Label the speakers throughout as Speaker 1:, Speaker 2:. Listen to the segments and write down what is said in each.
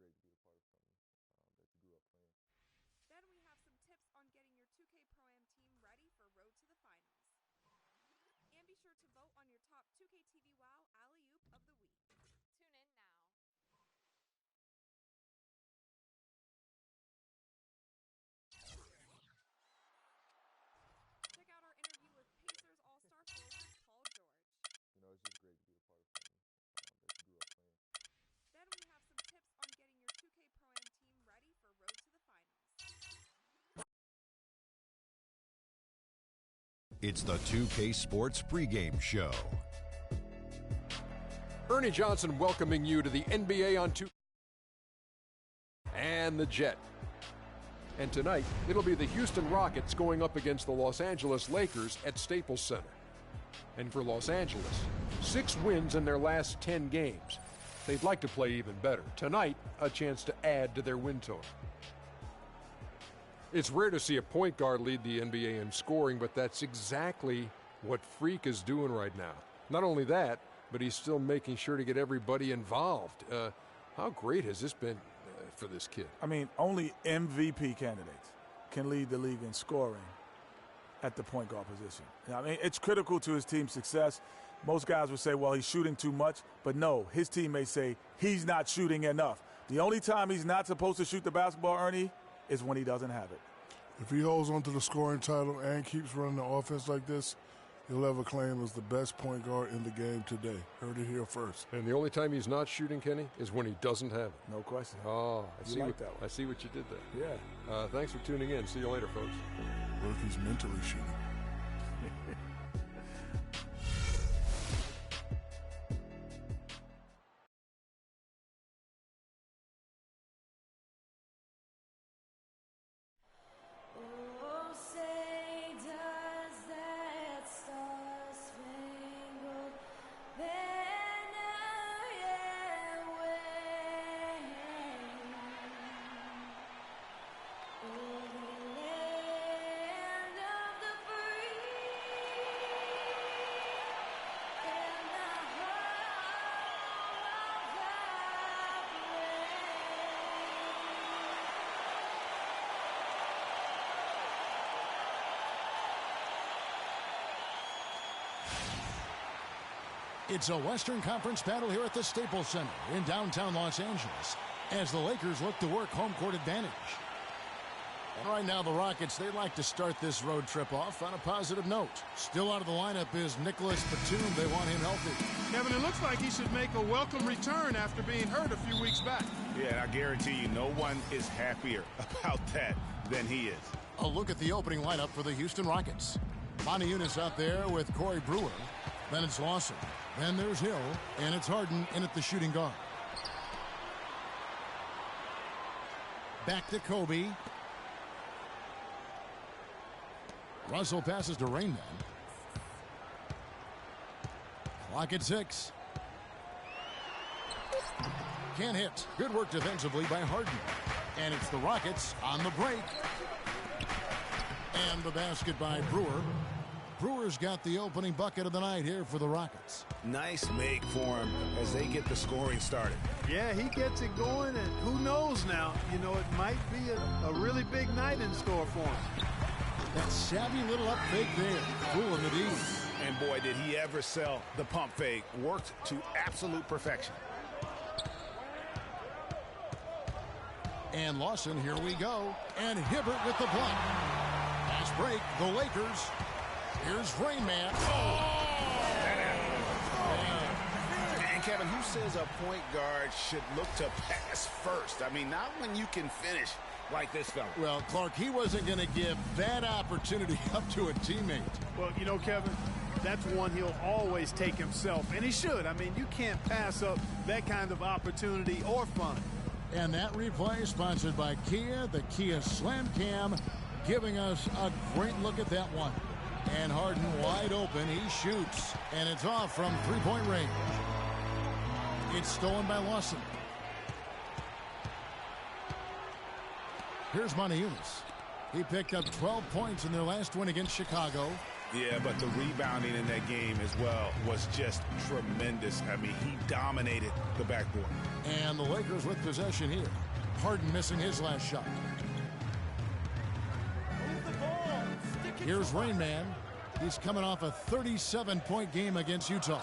Speaker 1: great to be a part of something that you grew up playing.
Speaker 2: Then we have some tips on getting your 2K Pro-Am team ready for Road to the Finals. And be sure to vote on your top 2K TV WoW Alley-Oop of the Week.
Speaker 3: Tune in now.
Speaker 2: Check out our interview with Pacers All-Star forward Paul George.
Speaker 1: You know, it's just great to be a part of something that you grew up playing.
Speaker 2: Then we have some tips on getting your 2K Pro-Am team ready for Road to the Finals.
Speaker 4: It's the 2K Sports pregame show.
Speaker 5: Ernie Johnson welcoming you to the NBA on 2K and the Jet. And tonight, it'll be the Houston Rockets going up against the Los Angeles Lakers at Staples Center. And for Los Angeles, 6 wins in their last 10 games. They'd like to play even better. Tonight, a chance to add to their win total. It's rare to see a point guard lead the NBA in scoring, but that's exactly what Freak is doing right now. Not only that, but he's still making sure to get everybody involved. How great has this been for this kid?
Speaker 6: I mean, only MVP candidates can lead the league in scoring at the point guard position. I mean, it's critical to his team's success. Most guys would say, well, he's shooting too much. But no, his teammates say he's not shooting enough. The only time he's not supposed to shoot the basketball, Ernie, is when he doesn't have it.
Speaker 7: If he holds on to the scoring title and keeps running the offense like this, he'll have a claim as the best point guard in the game today. Heard it here first.
Speaker 5: And the only time he's not shooting, Kenny, is when he doesn't have it.
Speaker 6: No question.
Speaker 5: Oh, I see what you did there.
Speaker 6: Yeah.
Speaker 5: Thanks for tuning in. See you later, folks.
Speaker 7: What if he's mentally shooting?
Speaker 8: It's a Western Conference battle here at the Staples Center in downtown Los Angeles as the Lakers look to work home court advantage. And right now, the Rockets, they like to start this road trip off on a positive note. Still out of the lineup is Nicholas Batum. They want him healthy.
Speaker 9: Kevin, it looks like he should make a welcome return after being hurt a few weeks back.
Speaker 10: Yeah, and I guarantee you no one is happier about that than he is.
Speaker 8: A look at the opening lineup for the Houston Rockets. Monty Eunice out there with Corey Brewer. Then it's Lawson. Then there's Hill, and it's Harden in at the shooting guard. Back to Kobe. Russell passes to Rainman. Clock at 6. Can't hit. Good work defensively by Harden. And it's the Rockets on the break. And the basket by Brewer. Brewer's got the opening bucket of the night here for the Rockets.
Speaker 10: Nice make for him as they get the scoring started.
Speaker 9: Yeah, he gets it going, and who knows now? You know, it might be a really big night in store for him.
Speaker 8: That savvy little up fake there, fooling the D.
Speaker 10: And boy, did he ever sell the pump fake. Worked to absolute perfection.
Speaker 8: And Lawson, here we go. And Hibbert with the block. Pass break, the Lakers. Here's Rain Man.
Speaker 10: And Kevin, who says a point guard should look to pass first? I mean, not when you can finish like this fella.
Speaker 8: Well, Clark, he wasn't going to give that opportunity up to a teammate.
Speaker 9: Well, you know, Kevin, that's one he'll always take himself, and he should. I mean, you can't pass up that kind of opportunity or fun.
Speaker 8: And that replay sponsored by Kia, the Kia Slam Cam, giving us a great look at that one. And Harden wide open. He shoots. And it's off from three-point range. It's stolen by Lawson. Here's Monty Eunice. He picked up 12 points in their last win against Chicago.
Speaker 10: Yeah, but the rebounding in that game as well was just tremendous. I mean, he dominated the backboard.
Speaker 8: And the Lakers with possession here. Harden missing his last shot. Here's Rain Man. He's coming off a 37-point game against Utah.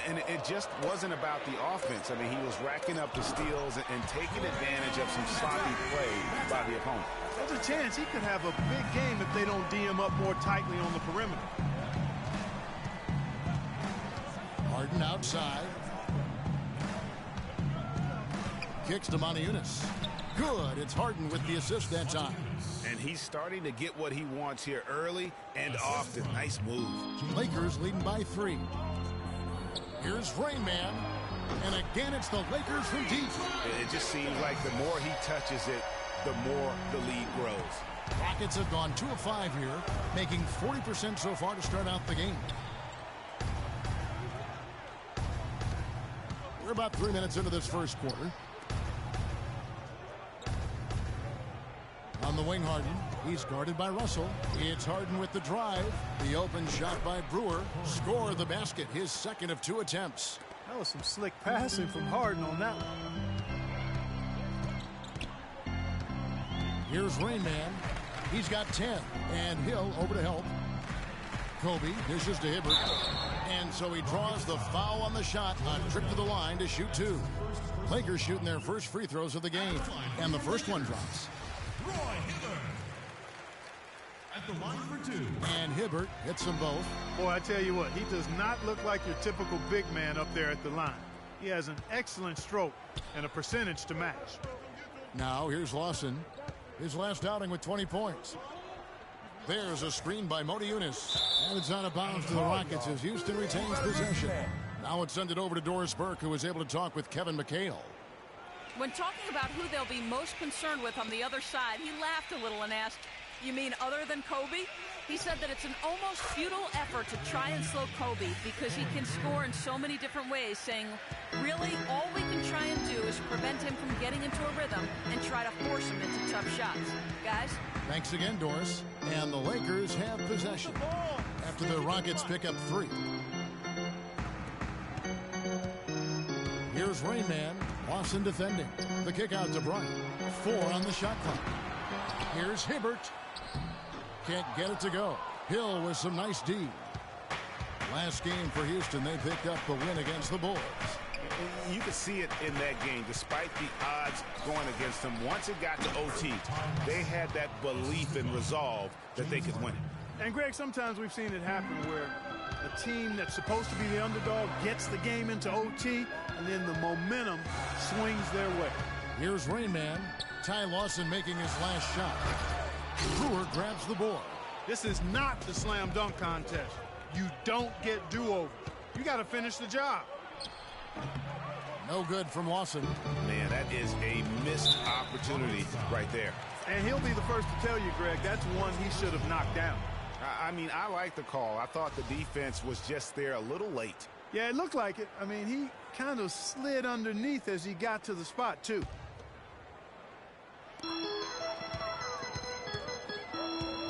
Speaker 10: And it just wasn't about the offense. I mean, he was racking up the steals and taking advantage of some sloppy play by the opponent.
Speaker 9: There's a chance he could have a big game if they don't D him up more tightly on the perimeter.
Speaker 8: Harden outside. Kicks to Moniunas. Good. It's Harden with the assist that time.
Speaker 10: And he's starting to get what he wants here early and often. Nice move.
Speaker 8: Lakers leading by 3. Here's Rain Man. And again, it's the Lakers from deep.
Speaker 10: It just seems like the more he touches it, the more the lead grows.
Speaker 8: Rockets have gone 2 of 5 here, making 40% so far to start out the game. We're about 3 minutes into this first quarter. On the wing, Harden. He's guarded by Russell. It's Harden with the drive. The open shot by Brewer. Score the basket. His second of 2 attempts.
Speaker 9: That was some slick passing from Harden on that one.
Speaker 8: Here's Rain Man. He's got 10. And Hill over to help. Kobe dishes to Hibbert. And so he draws the foul on the shot. A trip to the line to shoot 2. Lakers shooting their first free throws of the game. And the first one drops.
Speaker 3: Roy Hibbert at the line for 2.
Speaker 8: And Hibbert hits them both.
Speaker 9: Boy, I tell you what, he does not look like your typical big man up there at the line. He has an excellent stroke and a percentage to match.
Speaker 8: Now here's Lawson. His last outing with 20 points. There's a screen by Moniunas. And it's out of bounds to the Rockets as Houston retains possession. Now it's sent it over to Doris Burke, who was able to talk with Kevin McHale.
Speaker 11: When talking about who they'll be most concerned with on the other side, he laughed a little and asked, "You mean other than Kobe?" He said that it's an almost futile effort to try and slow Kobe because he can score in so many different ways, saying, really, all we can try and do is prevent him from getting into a rhythm and try to force him into tough shots. Guys?
Speaker 8: Thanks again, Doris. And the Lakers have possession after the Rockets pick up 3. Here's Rain Man. Lawson defending. The kick out to Bryant. 4 on the shot clock. Here's Hibbert. Can't get it to go. Hill with some nice D. Last game for Houston, they picked up the win against the Bulls.
Speaker 10: You could see it in that game. Despite the odds going against them, once it got to OT, they had that belief and resolve that they could win it.
Speaker 9: And, Greg, sometimes we've seen it happen where a team that's supposed to be the underdog gets the game into OT, and then the momentum swings their way.
Speaker 8: Here's Rain Man. Ty Lawson making his last shot. Brewer grabs the board.
Speaker 9: This is not the slam dunk contest. You don't get do-over. You got to finish the job.
Speaker 8: No good from Lawson.
Speaker 10: Man, that is a missed opportunity right there.
Speaker 9: And he'll be the first to tell you, Greg, that's one he should have knocked down.
Speaker 10: I mean, I like the call. I thought the defense was just there a little late.
Speaker 9: Yeah, it looked like it. I mean, he kind of slid underneath as he got to the spot, too.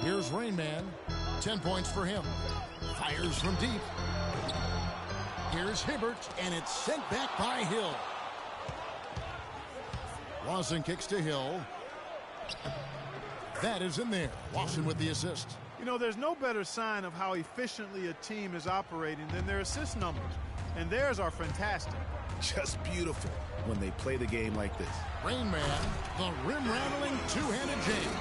Speaker 8: Here's Rain Man. 10 points for him. Fires from deep. Here's Hibbert, and it's sent back by Hill. Lawson kicks to Hill. That is in there. Lawson with the assist.
Speaker 9: You know, there's no better sign of how efficiently a team is operating than their assist numbers. And theirs are fantastic.
Speaker 10: Just beautiful when they play the game like this.
Speaker 8: Rain Man, the rim-rattling two-handed jam.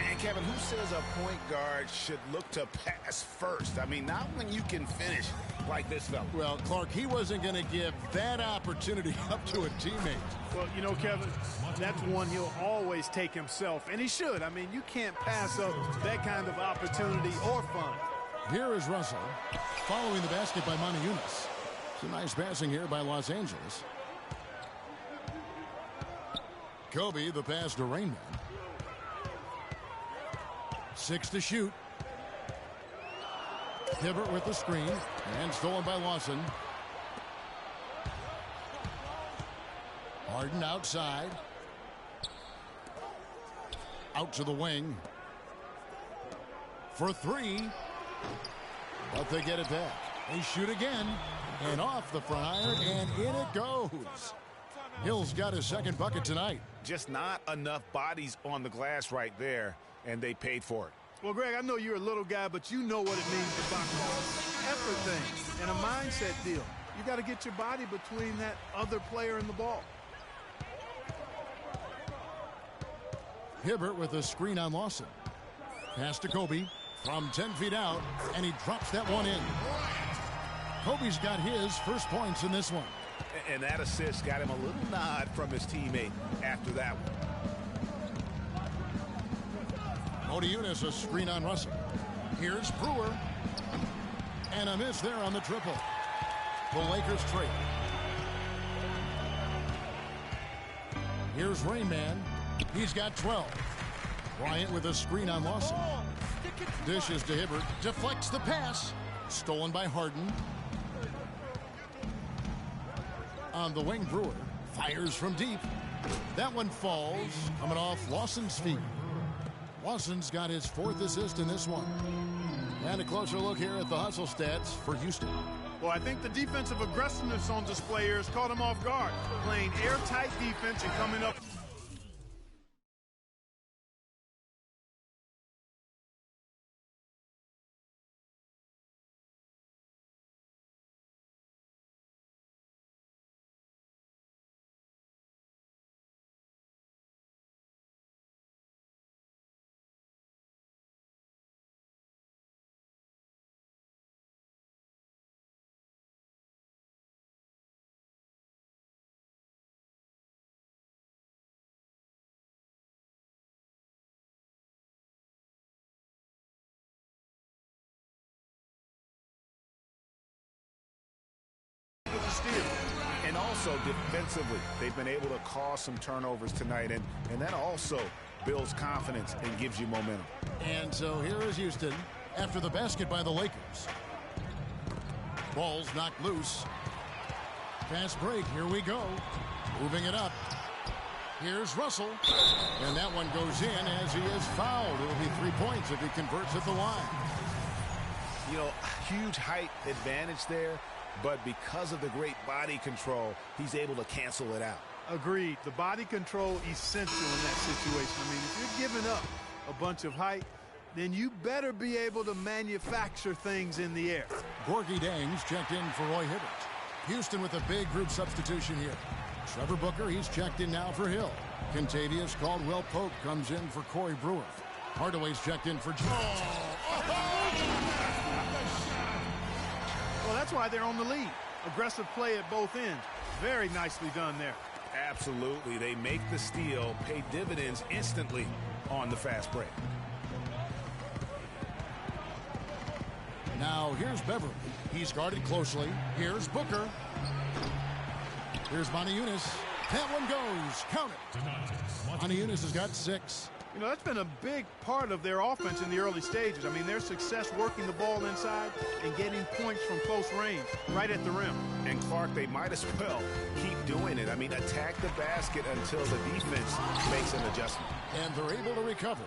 Speaker 10: And Kevin, who says a point guard should look to pass first? I mean, not when you can finish like this fella.
Speaker 8: Well, Clark, he wasn't going to give that opportunity up to a teammate.
Speaker 9: Well, you know, Kevin, that's one he'll always take himself, and he should. I mean, you can't pass up that kind of opportunity or fun.
Speaker 8: Here is Russell, following the basket by Moniunas. Some nice passing here by Los Angeles. Kobe, the pass to Rain Man. 6 to shoot. Hibbert with the screen, and stolen by Lawson. Harden outside. Out to the wing. For 3. But they get it back. They shoot again. And off the front iron, and in it goes. Hill's got his second bucket tonight.
Speaker 10: Just not enough bodies on the glass right there, and they paid for it.
Speaker 9: Well, Greg, I know you're a little guy, but you know what it means to box. Effort thing and a mindset deal. You got to get your body between that other player and the ball.
Speaker 8: Hibbert with a screen on Lawson. Pass to Kobe from 10 feet out, and he drops that one in. Kobe's got his first points in this one.
Speaker 10: And that assist got him a little nod from his teammate after that one.
Speaker 8: Motiejunas a screen on Russell. Here's Brewer. And a miss there on the triple. The Lakers trail. Here's Rainman. He's got 12. Bryant with a screen on Lawson. Dishes to Hibbert. Deflects the pass. Stolen by Harden. On the wing, Brewer fires from deep. That one falls, coming off Lawson's feet. Lawson's got his fourth assist in this one. And a closer look here at the hustle stats for Houston.
Speaker 9: Well, I think the defensive aggressiveness on display here has caught him off guard. Playing airtight defense and coming up.
Speaker 10: And also defensively, they've been able to cause some turnovers tonight, and that also builds confidence and gives you momentum.
Speaker 8: And so here is Houston after the basket by the Lakers. Ball's knocked loose. Fast break, here we go. Moving it up. Here's Russell. And that one goes in as he is fouled. It'll be 3 points if he converts at the line.
Speaker 10: You know, huge height advantage there. But because of the great body control, he's able to cancel it out.
Speaker 9: Agreed. The body control essential in that situation. I mean, if you're giving up a bunch of height, then you better be able to manufacture things in the air.
Speaker 8: Gorgie Dangs checked in for Roy Hibbert. Houston with a big group substitution here. Trevor Booker, he's checked in now for Hill. Contavious Caldwell-Pope comes in for Corey Brewer. Hardaway's checked in for Jones.
Speaker 9: Well, that's why they're on the lead. Aggressive play at both ends. Very nicely done there.
Speaker 10: Absolutely. They make the steal, pay dividends instantly on the fast break.
Speaker 8: Now here's Beverly. He's guarded closely. Here's Booker. Here's Motiejunas. That one goes. Count it. Motiejunas has got 6.
Speaker 9: You know, that's been a big part of their offense in the early stages. I mean, their success working the ball inside and getting points from close range right at the rim.
Speaker 10: And Clark, they might as well keep doing it. I mean, attack the basket until the defense makes an adjustment.
Speaker 8: And they're able to recover.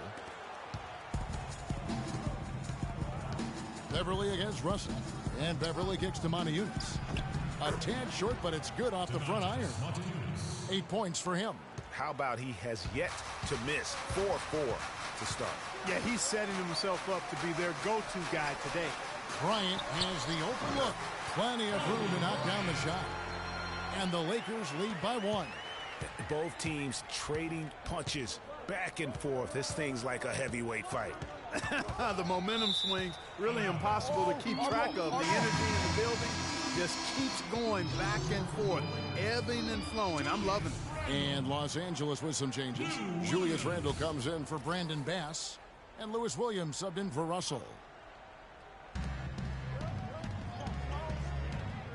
Speaker 8: Beverly against Russell. And Beverly kicks to Motiejunas. A tad short, but it's good off the front iron. 8 points for him.
Speaker 10: How about he has yet to miss 4-4 to start?
Speaker 9: Yeah, he's setting himself up to be their go-to guy today.
Speaker 8: Bryant has the open look. Plenty of room to knock down the shot. And the Lakers lead by 1.
Speaker 10: Both teams trading punches back and forth. This thing's like a heavyweight fight.
Speaker 9: The momentum swings really impossible to keep track of. The energy in the building just keeps going back and forth, ebbing and flowing. I'm loving it.
Speaker 8: And Los Angeles with some changes. Julius Randle comes in for Brandon Bass. And Lewis Williams subbed in for Russell.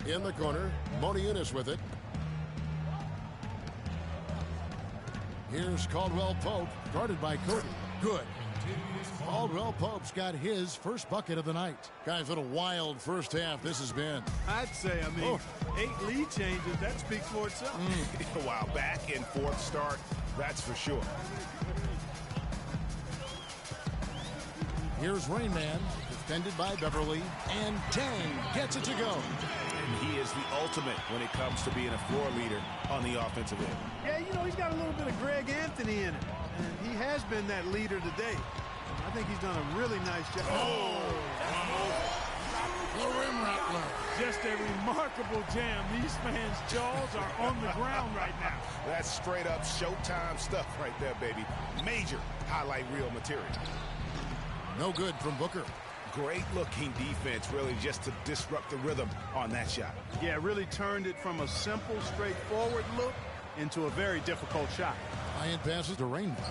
Speaker 8: In the corner, Motiejunas with it. Here's Caldwell-Pope, guarded by Cody. Good. Caldwell-Pope's got his first bucket of the night. Guys, what a wild first half this has been.
Speaker 9: I'd say, 8 lead changes, that speaks for itself.
Speaker 10: Wow, back and forth start, that's for sure.
Speaker 8: Here's Rainman. defended by Beverly, and Tang gets it to go.
Speaker 10: And he is the ultimate when it comes to being a floor leader on the offensive end.
Speaker 9: Yeah, you know, he's got a little bit of Greg Anthony in it, and he has been that leader today. I think he's done a really nice job.
Speaker 8: The rim rattler.
Speaker 6: Just a remarkable jam. These fans' jaws are on the ground right now.
Speaker 10: That's straight up Showtime stuff right there, baby. Major highlight reel material.
Speaker 8: No good from Booker.
Speaker 10: Great looking defense, really, just to disrupt the rhythm on that shot.
Speaker 9: Yeah, really turned it from a simple, straightforward look into a very difficult shot.
Speaker 8: High-end passes to Rainbow.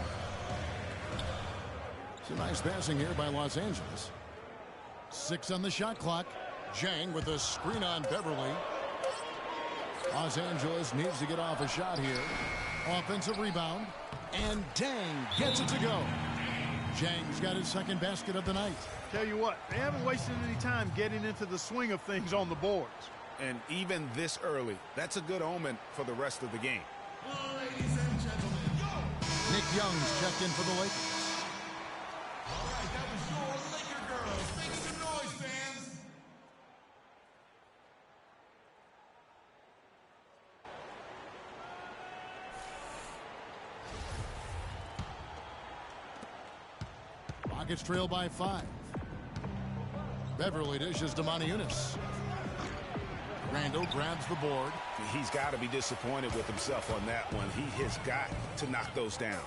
Speaker 8: Some nice passing here by Los Angeles. 6 on the shot clock. Zhang with a screen on Beverly. Los Angeles needs to get off a shot here. Offensive rebound. And Tang gets it to go. Zhang's got his second basket of the night.
Speaker 9: Tell you what, they haven't wasted any time getting into the swing of things on the boards.
Speaker 10: And even this early, that's a good omen for the rest of the game.
Speaker 3: Ladies and gentlemen, go!
Speaker 8: Nick Young's checked in for the Lakers.
Speaker 3: All right, that was your Laker girls. Make some noise, fans.
Speaker 8: Rockets trail by 5. Beverly dishes to Moniunas. Randall grabs the board.
Speaker 10: He's got to be disappointed with himself on that one. He has got to knock those down.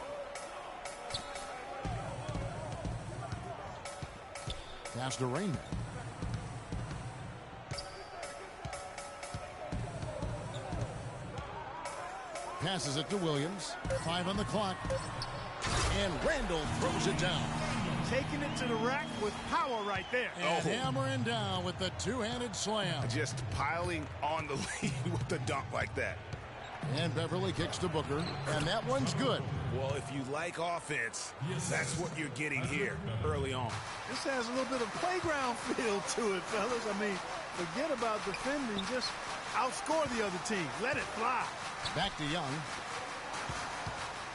Speaker 8: Pass to Rainman. Passes it to Williams. 5 on the clock. And Randall throws it down.
Speaker 9: Taking it to the rack with power right there.
Speaker 8: And hammering down with the two-handed slam.
Speaker 10: Just piling on the lead with the dunk like that.
Speaker 8: And Beverly kicks to Booker. And that one's good.
Speaker 10: Well, if you like offense, that's what you're getting here early on.
Speaker 9: This has a little bit of playground feel to it, fellas. I mean, forget about defending. Just outscore the other team. Let it fly.
Speaker 8: Back to Young.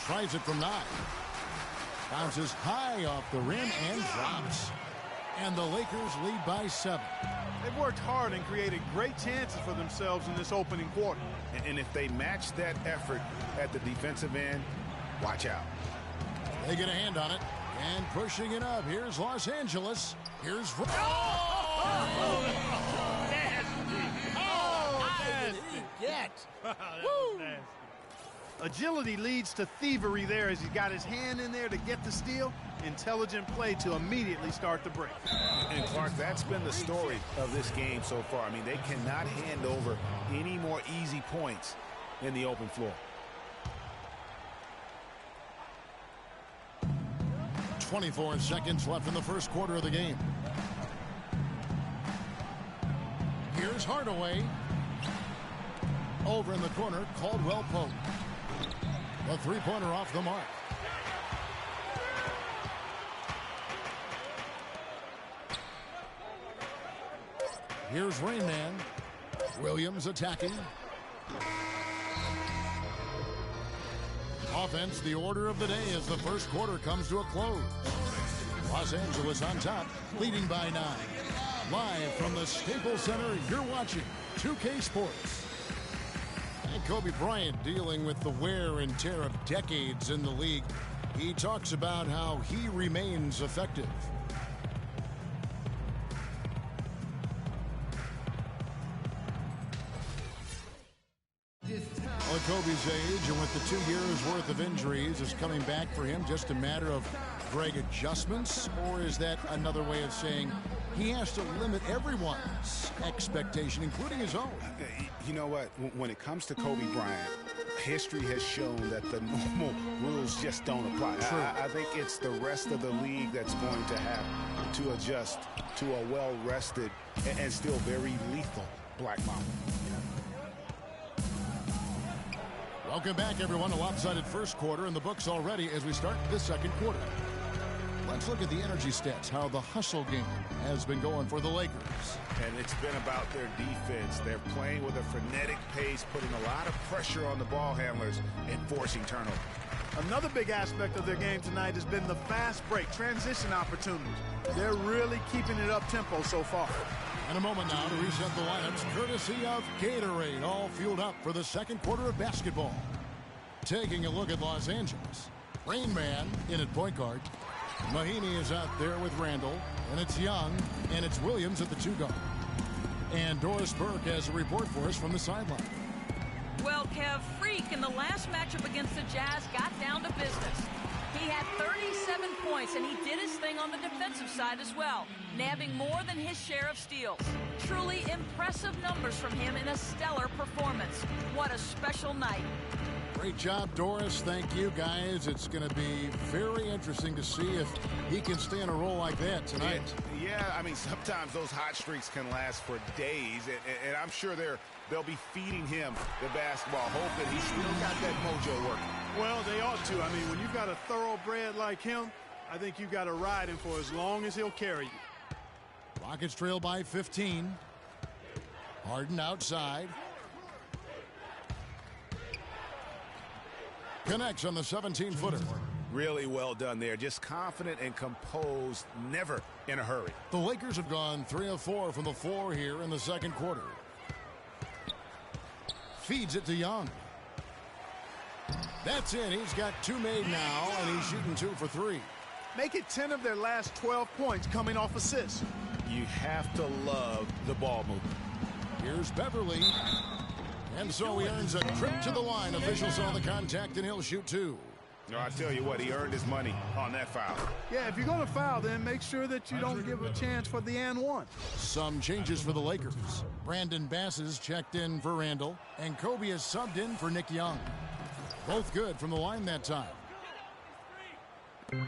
Speaker 8: Tries it from 9. Bounces high off the rim and drops. And the Lakers lead by 7.
Speaker 9: They've worked hard and created great chances for themselves in this opening quarter.
Speaker 10: And if they match that effort at the defensive end, watch out.
Speaker 8: They get a hand on it. And pushing it up. Here's Los Angeles. Here's...
Speaker 9: Nasty. Oh, nasty.
Speaker 8: Get.
Speaker 9: Woo. Nasty. Agility leads to thievery there as he got his hand in there to get the steal. Intelligent play to immediately start the break.
Speaker 10: And Clark, that's been the story of this game so far. I mean, they cannot hand over any more easy points in the open floor.
Speaker 8: 24 seconds left in the first quarter of the game. Here's Hardaway. Over in the corner, Caldwell Pope. A three-pointer off the mark. Here's Rainman. Williams attacking. Offense, the order of the day as the first quarter comes to a close. Los Angeles on top, leading by 9. Live from the Staples Center, you're watching 2K Sports. And Kobe Bryant dealing with the wear and tear of decades in the league. He talks about how he remains effective. Well, at Kobe's age and with the 2 years worth of injuries, is coming back for him just a matter of Greg adjustments? Or is that another way of saying he has to limit everyone's expectation, including his own?
Speaker 10: You know what? When it comes to Kobe Bryant, history has shown that the normal rules just don't apply. I think it's the rest of the league that's going to have to adjust to a well-rested and still very lethal Black Mamba.
Speaker 8: Welcome back, everyone. A lopsided first quarter in the books already as we start the second quarter. Let's look at the energy stats, how the hustle game has been going for the Lakers.
Speaker 10: And it's been about their defense. They're playing with a frenetic pace, putting a lot of pressure on the ball handlers and forcing turnovers.
Speaker 9: Another big aspect of their game tonight has been the fast break, transition opportunities. They're really keeping it up-tempo so far.
Speaker 8: In a moment now to reset the lineups, courtesy of Gatorade, all fueled up for the second quarter of basketball. Taking a look at Los Angeles. Rain Man in at point guard. Mahinmi is out there with Randall, and it's Young, and it's Williams at the 2 guard. And Doris Burke has a report for us from the sideline.
Speaker 11: Well, Kev, Freak in the last matchup against the Jazz got down to business. He had 37 points, and he did his thing on the defensive side as well, nabbing more than his share of steals. Truly impressive numbers from him in a stellar performance. What a special night.
Speaker 8: Great job, Doris. Thank you, guys. It's going to be very interesting to see if he can stay in a role like that tonight.
Speaker 10: Yeah, I mean, sometimes those hot streaks can last for days, and I'm sure they'll be feeding him the basketball, hope that he's still got that mojo working.
Speaker 9: Well, they ought to. I mean, when you've got a thoroughbred like him, I think you've got to ride him for as long as he'll carry you.
Speaker 8: Rockets trail by 15. Harden outside. Connects on the 17-footer.
Speaker 10: Really well done there. Just confident and composed, never in a hurry.
Speaker 8: The Lakers have gone 3 of 4 from the floor here in the second quarter. Feeds it to Young. That's in. He's got 2 made now, and he's shooting 2 for 3.
Speaker 9: Make it 10 of their last 12 points coming off assists.
Speaker 10: You have to love the ball movement.
Speaker 8: Here's Beverly. And so he earns a trip to the line. Officials saw the contact, and he'll shoot 2.
Speaker 10: No, I tell you what, he earned his money on that foul.
Speaker 9: Yeah, if you're going to foul, then make sure that you don't give a chance for the and one.
Speaker 8: Some changes for the Lakers. Brandon Bass is checked in for Randall, and Kobe is subbed in for Nick Young. Both good from the line that time.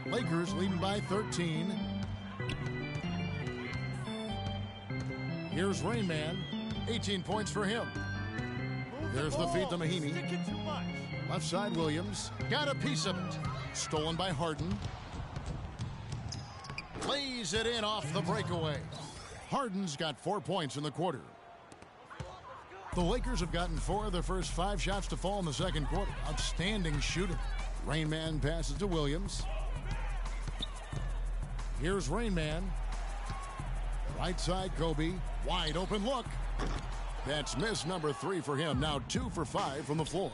Speaker 8: Lakers leading by 13. Here's Rain Man. 18 points for him. There's the feed to Mahinmi. Left side, Williams. Got a piece of it. Stolen by Harden. Lays it in off the breakaway. Harden's got 4 points in the quarter. The Lakers have gotten 4 of their first 5 shots to fall in the second quarter. Outstanding shooting. Rain Man passes to Williams. Here's Rain Man. Right side, Kobe. Wide open look. That's miss number 3 for him. Now 2 for 5 from the floor.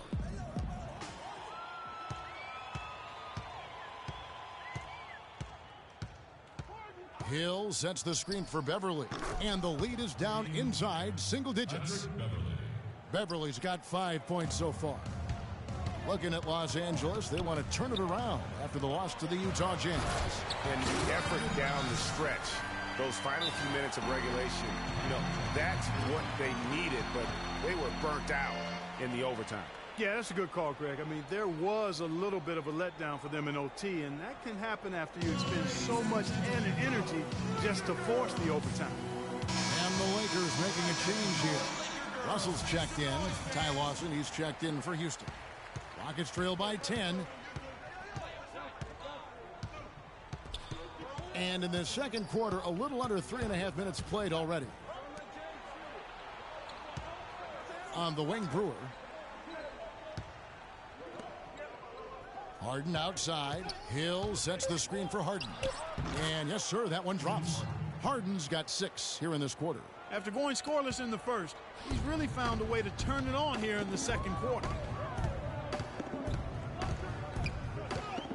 Speaker 8: Hill sets the screen for Beverly. And the lead is down inside single digits. Beverly's got 5 points so far. Looking at Los Angeles, they want to turn it around after the loss to the Utah Jazz.
Speaker 10: And the effort down the stretch, those final few minutes of regulation, that's what they needed, but they were burnt out in the overtime.
Speaker 9: Yeah, that's a good call, Greg. I mean, there was a little bit of a letdown for them in OT, and that can happen after you expend so much energy just to force the overtime.
Speaker 8: And the Lakers making a change here. Russell's checked in. Ty Lawson, he's checked in for Houston. Rockets trail by 10. And in the second quarter, a little under 3.5 minutes played already. On the wing, Brewer. Harden outside. Hill sets the screen for Harden. And yes, sir, that one drops. Harden's got 6 here in this quarter.
Speaker 9: After going scoreless in the first, he's really found a way to turn it on here in the second quarter.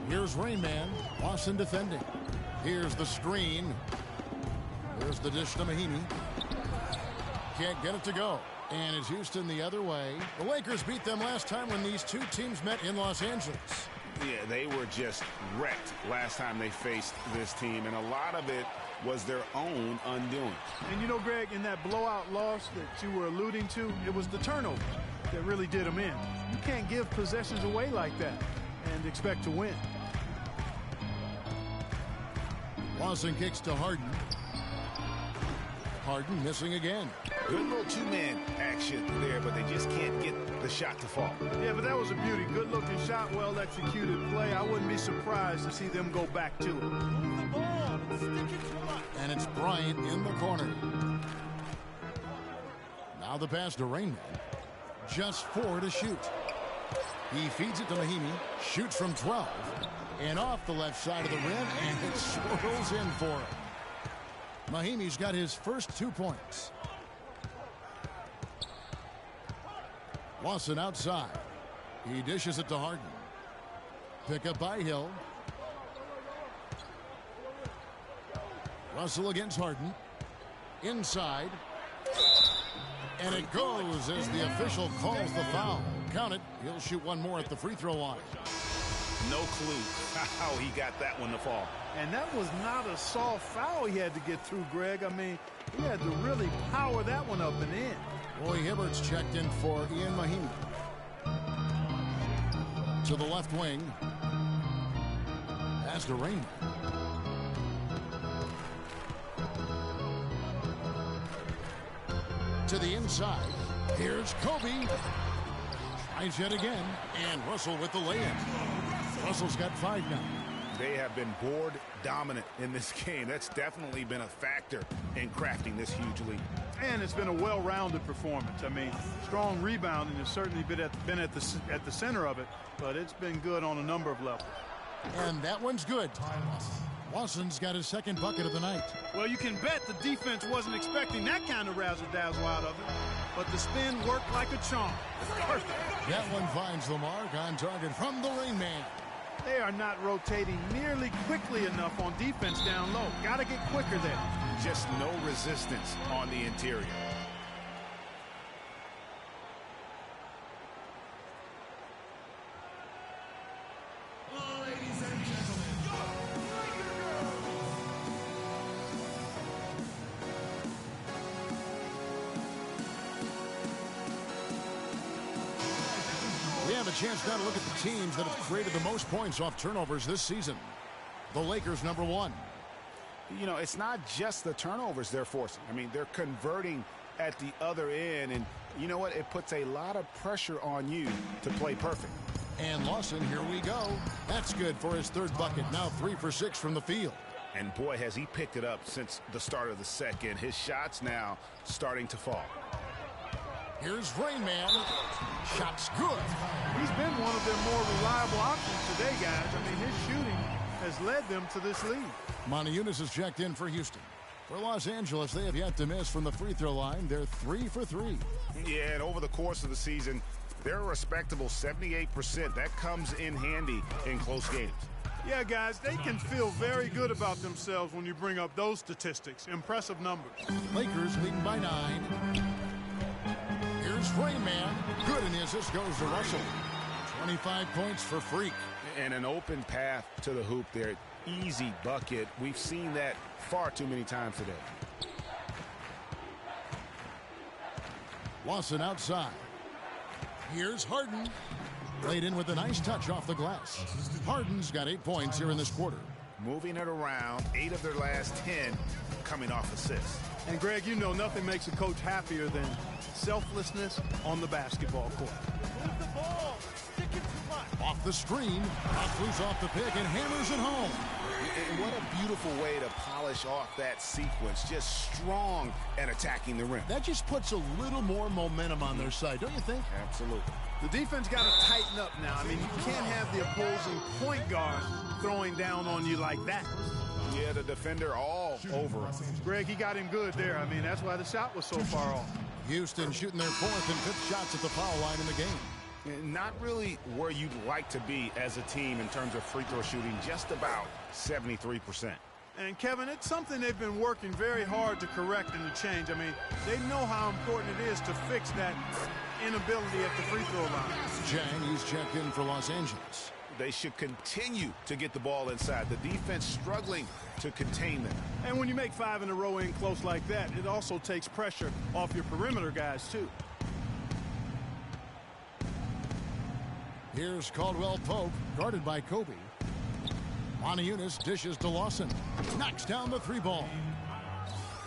Speaker 8: Here's Rain Man. Lawson defending. Here's the screen. There's the dish to Mahinmi. Can't get it to go. And it's Houston the other way. The Lakers beat them last time when these two teams met in Los Angeles.
Speaker 10: Yeah, they were just wrecked last time they faced this team, and a lot of it was their own undoing.
Speaker 9: And Greg, in that blowout loss that you were alluding to, it was the turnover that really did them in. You can't give possessions away like that and expect to win.
Speaker 8: Lawson kicks to Harden. Harden missing again.
Speaker 10: Good little two-man action there, but they just can't get the shot to fall.
Speaker 9: Yeah, but that was a beauty. Good-looking shot, well-executed play. I wouldn't be surprised to see them go back to it. Move the ball and stick it to us.
Speaker 8: And it's Bryant in the corner. Now the pass to Rain Man. Just 4 to shoot. He feeds it to Mahimi, shoots from 12, and off the left side of the rim, and it swirls in for him. Mahimi's got his first 2 points. Lawson outside. He dishes it to Harden. Pick up by Hill. Russell against Harden. Inside. And it goes as the official calls the foul. Count it. He'll shoot one more at the free throw line.
Speaker 10: No clue how he got that one to fall.
Speaker 9: And that was not a soft foul he had to get through, Greg. I mean, he had to really power that one up and in.
Speaker 8: Roy Hibbert's checked in for Ian Mahimi. To the left wing. Pass to Rainman. To the inside. Here's Kobe. Tries yet again. And Russell with the lay-in. Russell's got 5 now.
Speaker 10: They have been board dominant in this game. That's definitely been a factor in crafting this huge lead.
Speaker 9: And it's been a well-rounded performance. I mean, strong rebounding has certainly been at the center of it, but it's been good on a number of levels.
Speaker 8: And that one's good. Lawson's got his second bucket of the night.
Speaker 9: Well, you can bet the defense wasn't expecting that kind of razzle-dazzle out of it, but the spin worked like a charm. Perfect.
Speaker 8: That one finds the mark on target from the Rain Man.
Speaker 9: They are not rotating nearly quickly enough on defense down low. Got to get quicker there.
Speaker 10: Just no resistance on the interior.
Speaker 3: Ladies and gentlemen,
Speaker 8: we have a chance now to look at the teams that have created the most points off turnovers this season. The Lakers, number 1.
Speaker 10: You know, it's not just the turnovers they're forcing. I mean, they're converting at the other end, and you know what? It puts a lot of pressure on you to play perfect.
Speaker 8: And Lawson, here we go. That's good for his third bucket. Now 3 for 6 from the field.
Speaker 10: And boy, has he picked it up since the start of the second. His shots now starting to fall.
Speaker 8: Here's Rain Man. Shot's good.
Speaker 9: He's been one of their more reliable options today, guys. I mean, his shooting has led them to this lead.
Speaker 8: Moniunas is checked in for Houston. For Los Angeles, they have yet to miss from the free throw line. They're 3 for 3.
Speaker 10: Yeah, and over the course of the season, they're a respectable 78%. That comes in handy in close games.
Speaker 9: Yeah, guys, they can feel very good about themselves when you bring up those statistics. Impressive numbers.
Speaker 8: Lakers leading by 9. Here's Rain Man. Good, and the assist goes to Russell. 25 points for Freak.
Speaker 10: And an open path to the hoop there. Easy bucket. We've seen that far too many times today.
Speaker 8: Lawson outside. Here's Harden. Laid in with a nice touch off the glass. Harden's got 8 points here in this quarter.
Speaker 10: Moving it around, 8 of their last 10 coming off assists.
Speaker 9: And Greg, you know nothing makes a coach happier than selflessness on the basketball court. Move the ball. Stick it too much.
Speaker 8: Off the screen. Throws off the pick and hammers it home.
Speaker 10: And what a beautiful way to polish off that sequence. Just strong at attacking the rim.
Speaker 8: That just puts a little more momentum on their side, don't you think?
Speaker 10: Absolutely.
Speaker 9: The defense got to tighten up now. I mean, you can't have the opposing point guard throwing down on you like that.
Speaker 10: Yeah, the defender all over him.
Speaker 9: Greg, he got him good there. I mean, that's why the shot was so far off.
Speaker 8: Houston shooting their 4th and 5th shots at the foul line in the game.
Speaker 10: Not really where you'd like to be as a team in terms of free throw shooting, just about 73%.
Speaker 9: And Kevin, it's something they've been working very hard to correct and to change. I mean, they know how important it is to fix that inability at the free throw line.
Speaker 8: Jang, he's checked in for Los Angeles.
Speaker 10: They should continue to get the ball inside. The defense struggling to contain them.
Speaker 9: And when you make 5 in a row in close like that, it also takes pressure off your perimeter guys, too.
Speaker 8: Here's Caldwell Pope, guarded by Kobe. Moniunas dishes to Lawson. Knocks down the 3-ball.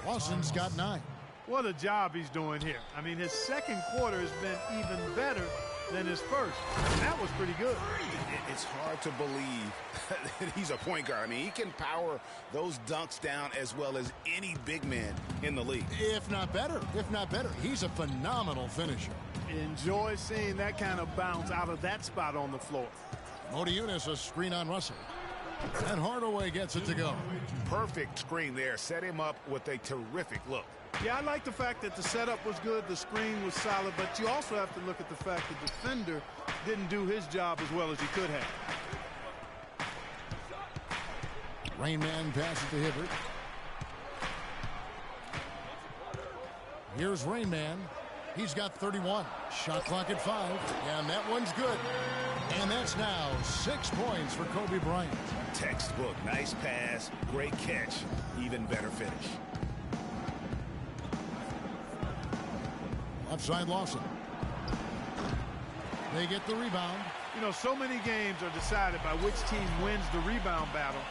Speaker 8: Lawson's got 9.
Speaker 9: What a job he's doing here. I mean, his second quarter has been even better than his first. And that was pretty good.
Speaker 10: It's hard to believe that he's a point guard. I mean, he can power those dunks down as well as any big man in the league.
Speaker 8: If not better. He's a phenomenal finisher.
Speaker 9: Enjoy seeing that kind of bounce out of that spot on the floor.
Speaker 8: Motiejunas, a screen on Russell. And Hardaway gets it to go.
Speaker 10: Perfect screen there. Set him up with a terrific look.
Speaker 9: Yeah, I like the fact that the setup was good, the screen was solid, but you also have to look at the fact the defender didn't do his job as well as he could have.
Speaker 8: Rain Man passes to Hibbert. Here's Rain Man. He's got 31. Shot clock at 5, and that one's good. And that's now 6 points for Kobe Bryant.
Speaker 10: Textbook. Nice pass, great catch, even better finish.
Speaker 8: Left side Lawson. They get the rebound.
Speaker 9: You know, so many games are decided by which team wins the rebound battle,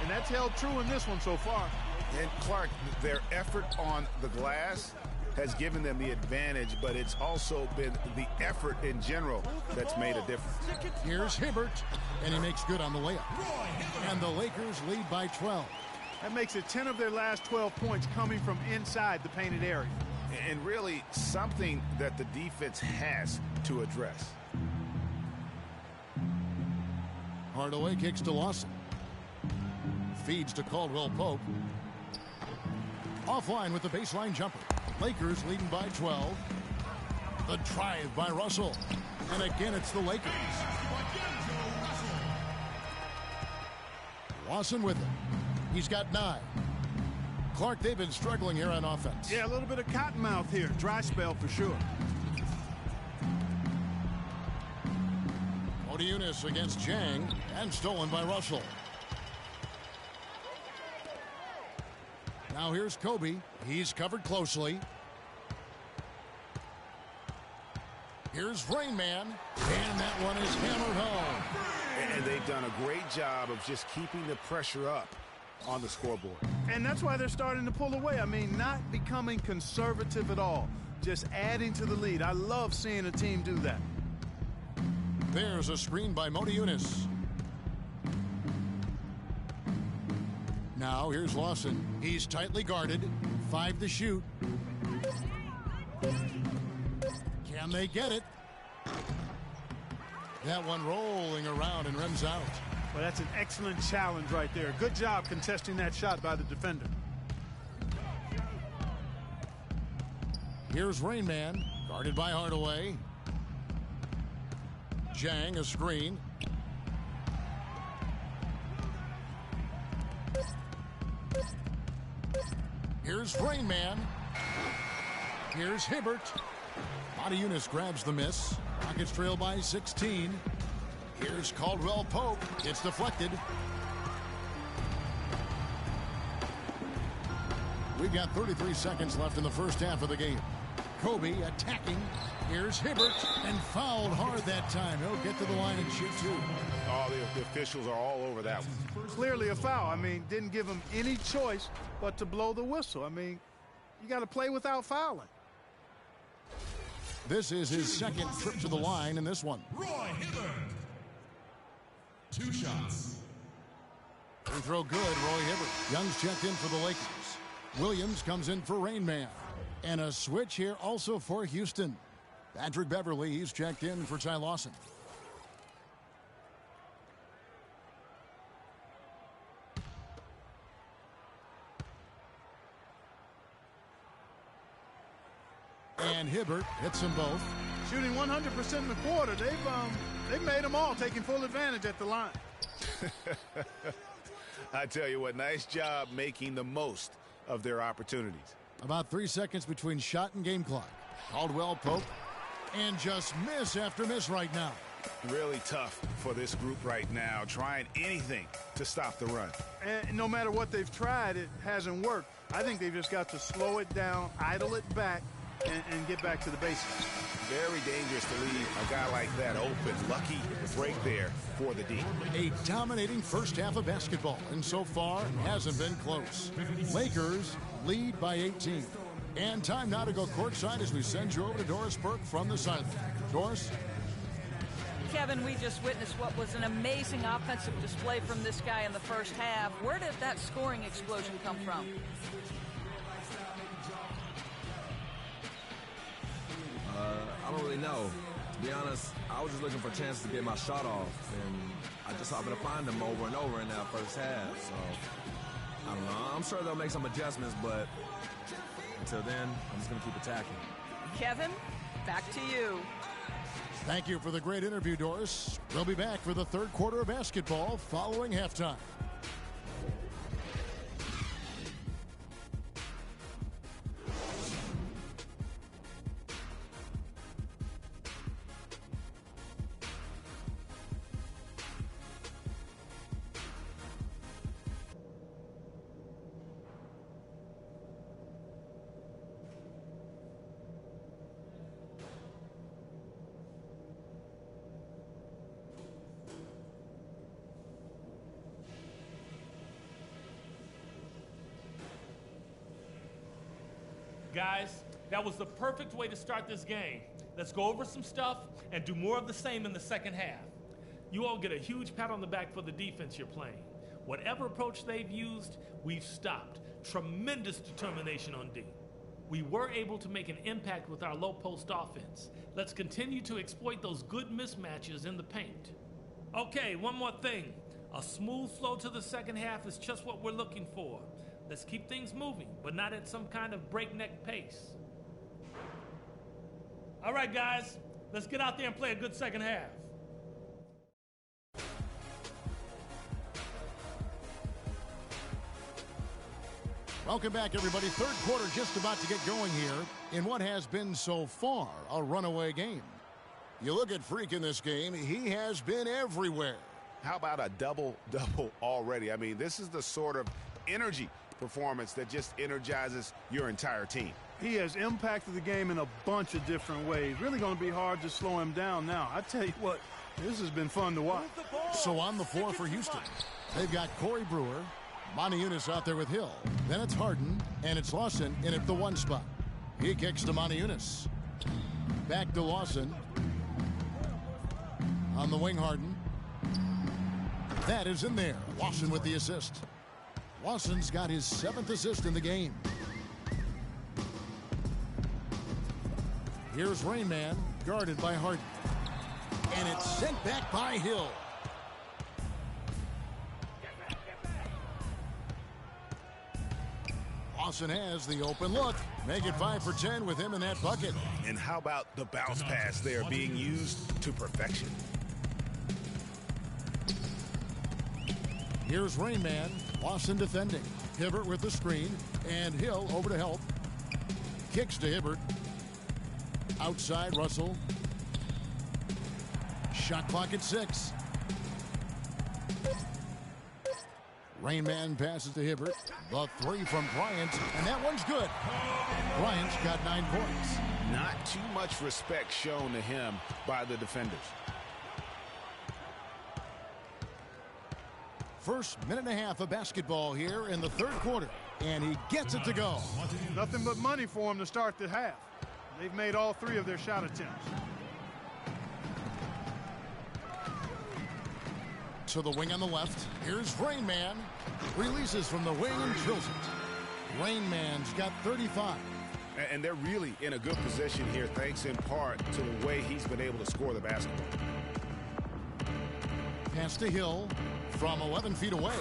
Speaker 9: and that's held true in this one so far.
Speaker 10: And Clark, their effort on the glass has given them the advantage, but it's also been the effort in general that's made a difference.
Speaker 8: Here's Hibbert, and he makes good on the layup. And the Lakers lead by 12.
Speaker 9: That makes it 10 of their last 12 points coming from inside the painted area.
Speaker 10: And really something that the defense has to address.
Speaker 8: Hardaway kicks to Lawson. Feeds to Caldwell Pope. Offline with the baseline jumper. Lakers leading by 12. The drive by Russell. And again, it's the Lakers. Lawson with it. He's got 9. Clark, they've been struggling here on offense.
Speaker 9: Yeah, a little bit of cottonmouth here. Dry spell for sure.
Speaker 8: Motiejunas against Jang, and stolen by Russell. Now here's Kobe. He's covered closely. Here's Rain Man, and that one is hammered home.
Speaker 10: And they've done a great job of just keeping the pressure up on the scoreboard.
Speaker 9: And that's why they're starting to pull away. I mean, not becoming conservative at all. Just adding to the lead. I love seeing a team do that.
Speaker 8: There's a screen by Motiejunas. Now here's Lawson. He's tightly guarded. 5 to shoot. Can they get it? That one rolling around and rims out.
Speaker 9: Well, that's an excellent challenge right there. Good job contesting that shot by the defender.
Speaker 8: Here's Rain Man, guarded by Hardaway. Jang, a screen. Here's Rain Man. Here's Hibbert. Motiejunas grabs the miss. Rockets trail by 16. Here's Caldwell Pope. It's deflected. We've got 33 seconds left in the first half of the game. Kobe attacking. Here's Hibbert, and fouled hard that time. He'll get to the line and shoot 2.
Speaker 10: Oh, the officials are all over that one.
Speaker 9: Clearly a foul. I mean, didn't give him any choice but to blow the whistle. I mean, you got to play without fouling.
Speaker 8: This is his second trip to the line in this one.
Speaker 3: Roy Hibbert. 2 shots.
Speaker 8: Free throw good, Roy Hibbert. Young's checked in for the Lakers. Williams comes in for Rain Man. And a switch here also for Houston. Patrick Beverly, he's checked in for Ty Lawson. And Hibbert hits them both.
Speaker 9: Shooting 100% in the quarter. They've made them all, taking full advantage at the line.
Speaker 10: I tell you what, nice job making the most of their opportunities.
Speaker 8: About 3 seconds between shot and game clock. Caldwell Pope, and just miss after miss right now.
Speaker 10: Really tough for this group right now, trying anything to stop the run.
Speaker 9: And no matter what they've tried, it hasn't worked. I think they've just got to slow it down, idle it back, and get back to the basics.
Speaker 10: Very dangerous to leave a guy like that open. Lucky break there for the D.
Speaker 8: A dominating first half of basketball, and so far hasn't been close. Lakers lead by 18. And time now to go courtside as we send you over to Doris Burke from the sideline. Doris?
Speaker 11: Kevin, we just witnessed what was an amazing offensive display from this guy in the first half. Where did that scoring explosion come from?
Speaker 12: I don't really know. To be honest, I was just looking for a chance to get my shot off, and I just happened to find them over and over in that first half. So, I don't know. I'm sure they'll make some adjustments, but until then, I'm just going to keep attacking.
Speaker 11: Kevin, back to you.
Speaker 8: Thank you for the great interview, Doris. We'll be back for the third quarter of basketball following halftime.
Speaker 13: Guys, that was the perfect way to start this game. Let's go over some stuff and do more of the same in the second half. You all get a huge pat on the back for the defense you're playing. Whatever approach they've used, we've stopped. Tremendous determination on D. We were able to make an impact with our low post offense. Let's continue to exploit those good mismatches in the paint. Okay, one more thing. A smooth flow to the second half is just what we're looking for. Let's keep things moving, but not at some kind of breakneck pace. All right, guys, let's get out there and play a good second half.
Speaker 8: Welcome back, everybody. Third quarter just about to get going here in what has been so far a runaway game. You look at Freak in this game, he has been everywhere.
Speaker 10: How about a double-double already? I mean, this is the sort of energy performance that just energizes your entire team.
Speaker 9: He has impacted the game in a bunch of different ways. Really going to be hard to slow him down now. I tell you what, this has been fun to watch.
Speaker 8: So on the floor for Houston, they've got Corey Brewer, Monty Eunice out there with Hill. Then it's Harden, and it's Lawson in at the one spot. He kicks to Monty Eunice. Back to Lawson. On the wing, Harden. That is in there. Lawson with the assist. Lawson's got his 7th assist in the game. Here's Rain Man, guarded by Harden. And it's sent back by Hill. Lawson has the open look. Make it 5 for 10 with him in that bucket.
Speaker 10: And how about the bounce pass there being used to perfection?
Speaker 8: Here's Rain Man. Lawson defending. Hibbert with the screen. And Hill over to help. Kicks to Hibbert. Outside, Russell. Shot clock at 6. Rain Man passes to Hibbert. The 3 from Bryant. And that one's good. Bryant's got 9 points.
Speaker 10: Not too much respect shown to him by the defenders.
Speaker 8: First minute and a half of basketball here in the third quarter. And he gets it to go.
Speaker 9: Nothing but money for him to start the half. They've made all 3 of their shot attempts.
Speaker 8: To the wing on the left. Here's Rain Man. Releases from the wing and drills it. Rain Man's got 35.
Speaker 10: And they're really in a good position here, thanks in part to the way he's been able to score the basketball.
Speaker 8: Pass to Hill from 11 feet away.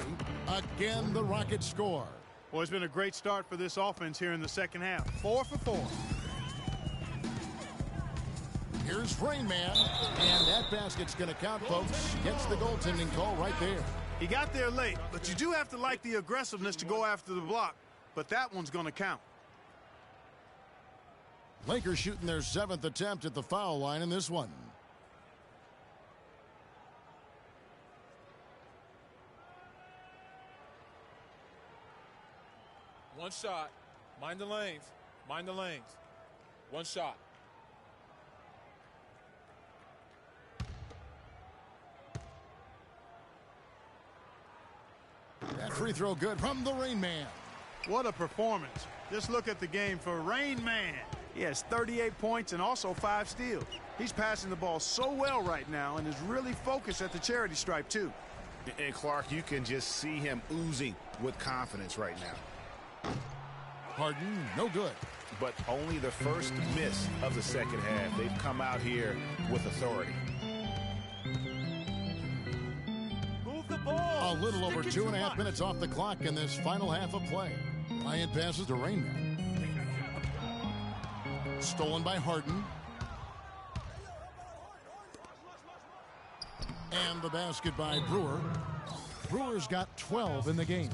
Speaker 8: Again, the Rockets score.
Speaker 9: Well, it's been a great start for this offense here in the second half. 4 for 4.
Speaker 8: Here's Rain Man. And that basket's going to count, folks. Gets the goaltending call right there.
Speaker 9: He got there late, but you do have to like the aggressiveness to go after the block. But that one's going to count.
Speaker 8: Lakers shooting their 7th attempt at the foul line in this one.
Speaker 14: One shot. Mind the lanes. Mind the lanes. One shot.
Speaker 8: That free throw good from the Rain Man.
Speaker 9: What a performance. Just look at the game for Rain Man.
Speaker 15: He has 38 points and also 5 steals. He's passing the ball so well right now and is really focused at the charity stripe, too.
Speaker 10: And Clark, you can just see him oozing with confidence right now.
Speaker 8: Harden, no good.
Speaker 10: But only the first miss of the second half. They've come out here with authority.
Speaker 15: Move the ball.
Speaker 8: A little over 2.5 minutes off the clock in this final half of play. Bryant passes to Rainman. Stolen by Harden. And the basket by Brewer. Brewer's got 12 in the game.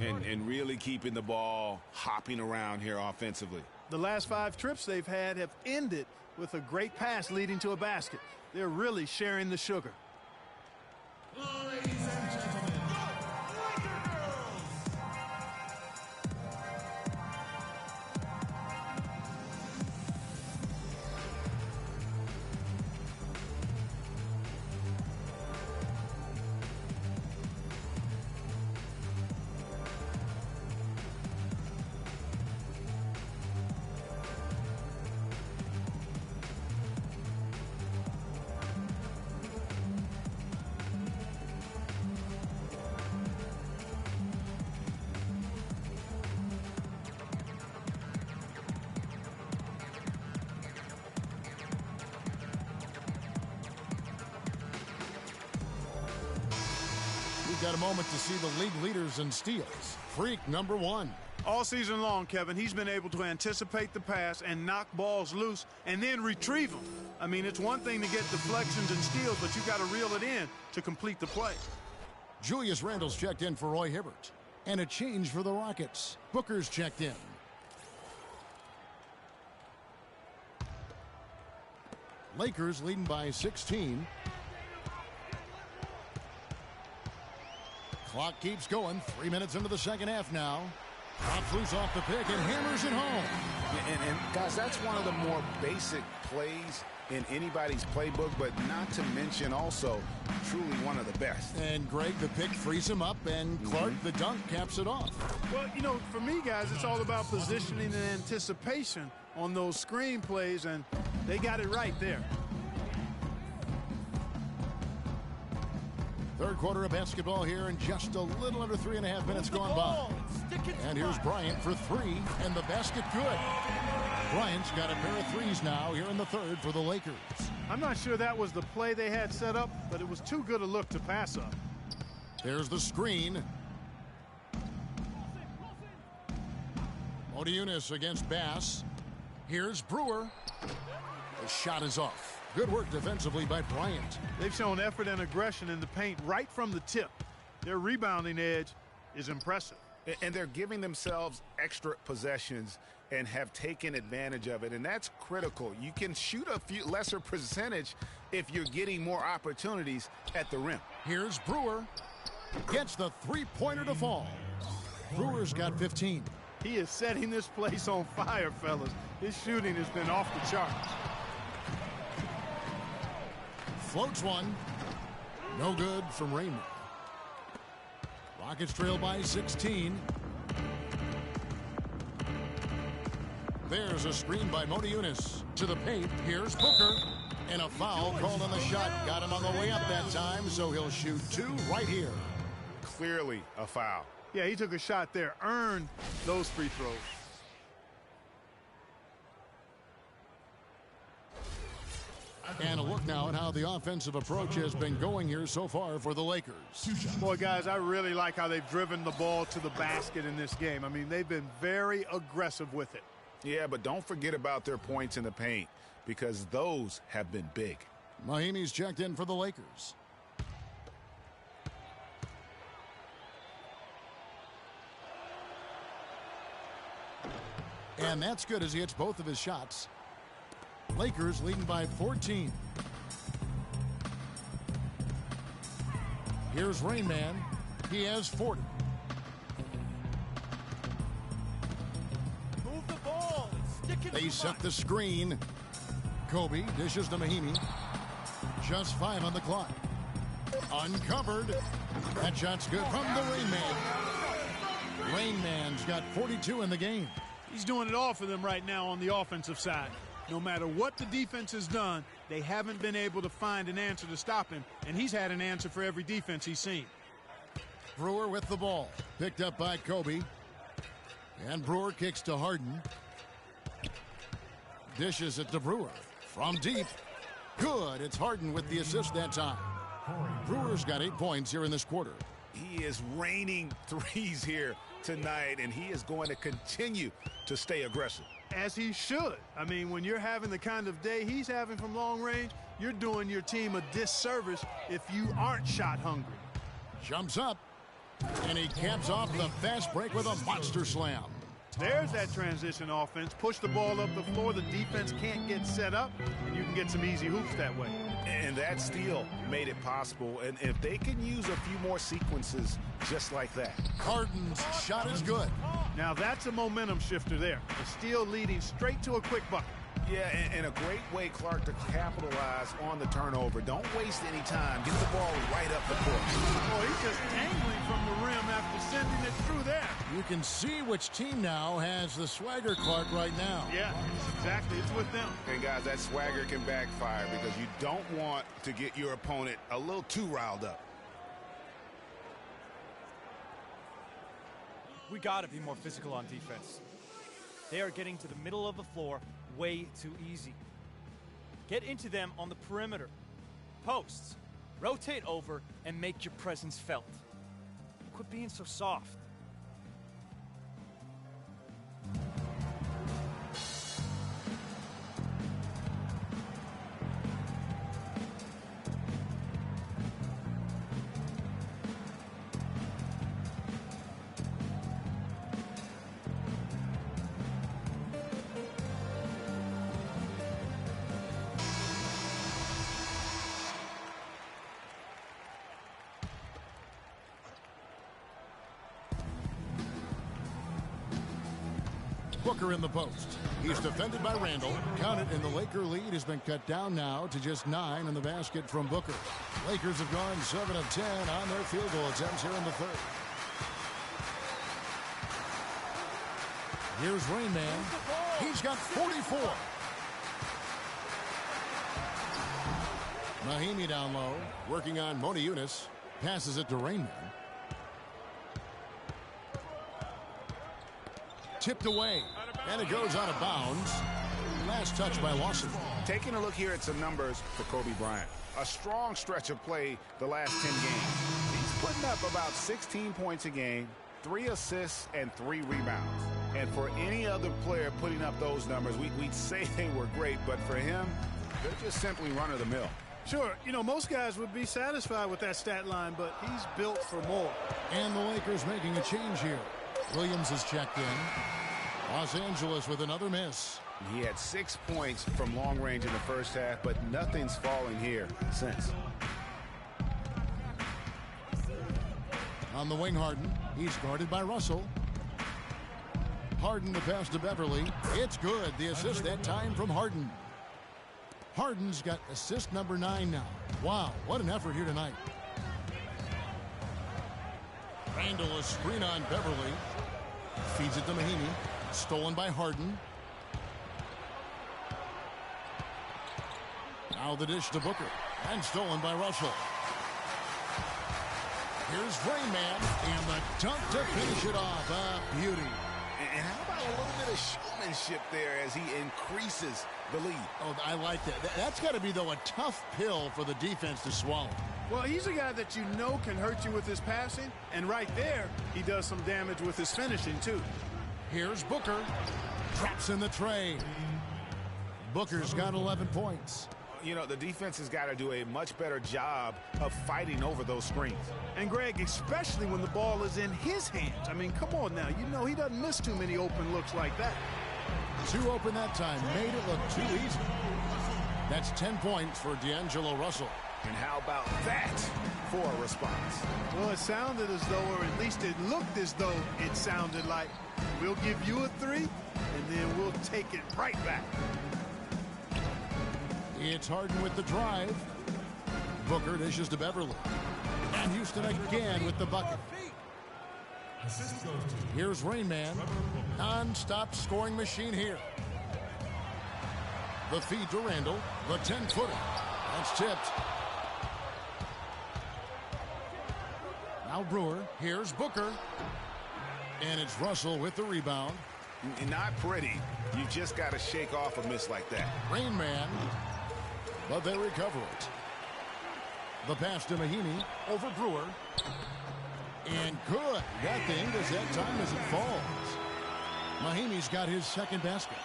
Speaker 10: And really keeping the ball hopping around here offensively.
Speaker 15: The last 5 trips they've had have ended with a great pass leading to a basket. They're really sharing the sugar.
Speaker 3: Ladies and gentlemen, Laker girls.
Speaker 8: Got a moment to see the league leaders in steals. Freak number 1.
Speaker 15: All season long, Kevin, he's been able to anticipate the pass and knock balls loose and then retrieve them. I mean, it's one thing to get deflections and steals, but you got to reel it in to complete the play.
Speaker 8: Julius Randle's checked in for Roy Hibbert. And a change for the Rockets. Booker's checked in. Lakers leading by 16. Clock keeps going. 3 minutes into the second half now. Drops loose off the pick and hammers it home.
Speaker 10: And guys, that's one of the more basic plays in anybody's playbook, but not to mention also truly one of the best.
Speaker 8: And Greg, the pick frees him up, and Clark, the dunk, caps it off.
Speaker 15: Well, you know, for me, guys, it's all about positioning and anticipation on those screen plays, and they got it right there.
Speaker 8: Third quarter of basketball here, and just a little under 3.5 minutes gone by. And here's Bryant for 3, and the basket good. Bryant's got a pair of threes now here in the third for the Lakers.
Speaker 15: I'm not sure that was the play they had set up, but it was too good a look to pass up.
Speaker 8: There's the screen. Motiejunas against Bass. Here's Brewer. The shot is off. Good work defensively by Bryant.
Speaker 15: They've shown effort and aggression in the paint right from the tip. Their rebounding edge is impressive.
Speaker 10: And they're giving themselves extra possessions and have taken advantage of it, and that's critical. You can shoot a few lesser percentage if you're getting more opportunities at the rim.
Speaker 8: Here's Brewer. Gets the three-pointer to fall. Brewer's got 15.
Speaker 15: He is setting this place on fire, fellas. His shooting has been off the charts.
Speaker 8: Floats one. No good from Raymond. Rockets trail by 16. There's a screen by Motiejunas to the paint. Here's Booker. And a foul called on the shot. Got him on the way up that time, so he'll shoot 2 right here.
Speaker 10: Clearly a foul.
Speaker 15: Yeah, he took a shot there. Earned those free throws.
Speaker 8: And a look now at how the offensive approach has been going here so far for the Lakers.
Speaker 15: Boy, guys, I really like how they've driven the ball to the basket in this game. I mean, they've been very aggressive with it.
Speaker 10: Yeah, but don't forget about their points in the paint, because those have been big.
Speaker 8: Mahimi's checked in for the Lakers. And that's good as he hits both of his shots. Lakers leading by 14. Here's Rainman. He has 40.
Speaker 15: Move the ball. Stick it.
Speaker 8: They set the screen. Kobe dishes to Mahimi. Just 5 on the clock. Uncovered. That shot's good from the Rainman. Rainman's got 42 in the game.
Speaker 15: He's doing it all for them right now on the offensive side. No matter what the defense has done, they haven't been able to find an answer to stop him, and he's had an answer for every defense he's seen.
Speaker 8: Brewer with the ball. Picked up by Kobe. And Brewer kicks to Harden. Dishes it to Brewer. From deep. Good. It's Harden with the assist that time. Brewer's got 8 points here in this quarter.
Speaker 10: He is raining threes here tonight, and he is going to continue to stay aggressive.
Speaker 15: As he should. I mean, when you're having the kind of day he's having from long range, you're doing your team a disservice if you aren't shot hungry.
Speaker 8: Jumps up, and he caps off the fast break with a monster slam.
Speaker 15: There's that transition offense. Push the ball up the floor. The defense can't get set up, and you can get some easy hoops that way.
Speaker 10: And that steal made it possible. And if they can use a few more sequences just like that.
Speaker 8: Harden's shot is good.
Speaker 15: Now that's a momentum shifter there. The steal leading straight to a quick bucket.
Speaker 10: Yeah, and a great way, Clark, to capitalize on the turnover. Don't waste any time. Get the ball right up the court.
Speaker 15: Oh, he's just dangling from the rim after sending it through there.
Speaker 8: You can see which team now has the swagger, Clark, right now.
Speaker 15: Yeah, exactly. It's with them.
Speaker 10: And, guys, that swagger can backfire because you don't want to get your opponent a little too riled up.
Speaker 16: We got to be more physical on defense. They are getting to the middle of the floor way too easy. Get into them on the perimeter. Posts. Rotate over and make your presence felt. Quit being so soft.
Speaker 8: Booker in the post. He's defended by Randall. Count it, and the Laker lead has been cut down now to just 9 in the basket from Booker. Lakers have gone 7 of 10 on their field goal attempts here in the third. Here's Rain Man. He's got 44. Mahimi down low, working on Moni Yunus. Passes it to Rain Man. Tipped away, and it goes out of bounds. Last touch by Lawson.
Speaker 10: Taking a look here at some numbers for Kobe Bryant. A strong stretch of play the last 10 games. He's putting up about 16 points a game, 3 assists, and 3 rebounds. And for any other player putting up those numbers, we'd say they were great, but for him, they're just simply run-of-the-mill.
Speaker 15: Sure, you know, most guys would be satisfied with that stat line, but he's built for more.
Speaker 8: And the Lakers making a change here. Williams is checked in. Los Angeles with another miss.
Speaker 10: He had 6 points from long range in the first half, but nothing's falling here since.
Speaker 8: On the wing, Harden. He's guarded by Russell. Harden to pass to Beverly. It's good. The assist that time from Harden. Harden's got assist number 9 now. Wow, what an effort here tonight. Randall, a screen on Beverly. Feeds it to Mahimi. Stolen by Harden. Now the dish to Booker. And stolen by Russell. Here's Rain Man. And the dunk to finish it off. A beauty.
Speaker 10: And how about a little bit of showmanship there as he increases the lead?
Speaker 8: Oh, I like that. That's got to be, though, a tough pill for the defense to swallow.
Speaker 15: Well, he's a guy that you know can hurt you with his passing, and right there, he does some damage with his finishing, too.
Speaker 8: Here's Booker. Drops in the tray. Booker's got 11 points.
Speaker 10: You know, the defense has got to do a much better job of fighting over those screens.
Speaker 15: And, Greg, especially when the ball is in his hands. I mean, come on now. You know he doesn't miss too many open looks like that.
Speaker 8: 2 open that time. Made it look too easy. That's 10 points for D'Angelo Russell.
Speaker 10: And how about that for a response?
Speaker 15: Well, it sounded as though, or at least it looked as though it sounded like, we'll give you a 3, and then we'll take it right back.
Speaker 8: It's Harden with the drive. Booker dishes to Beverly. And Houston again with the bucket.
Speaker 3: Assist goes to
Speaker 8: Here's Rain Man. Non-stop scoring machine here. The feed to Randall. The 10-footer. That's tipped. Now Brewer. Here's Booker. And it's Russell with the rebound.
Speaker 10: Not pretty. You just got to shake off a miss like that.
Speaker 8: Rain Man. But they recover it. The pass to Mahinmi over Brewer. And good. Got the Ingles that time as it falls. Mahinmi's got his second basket.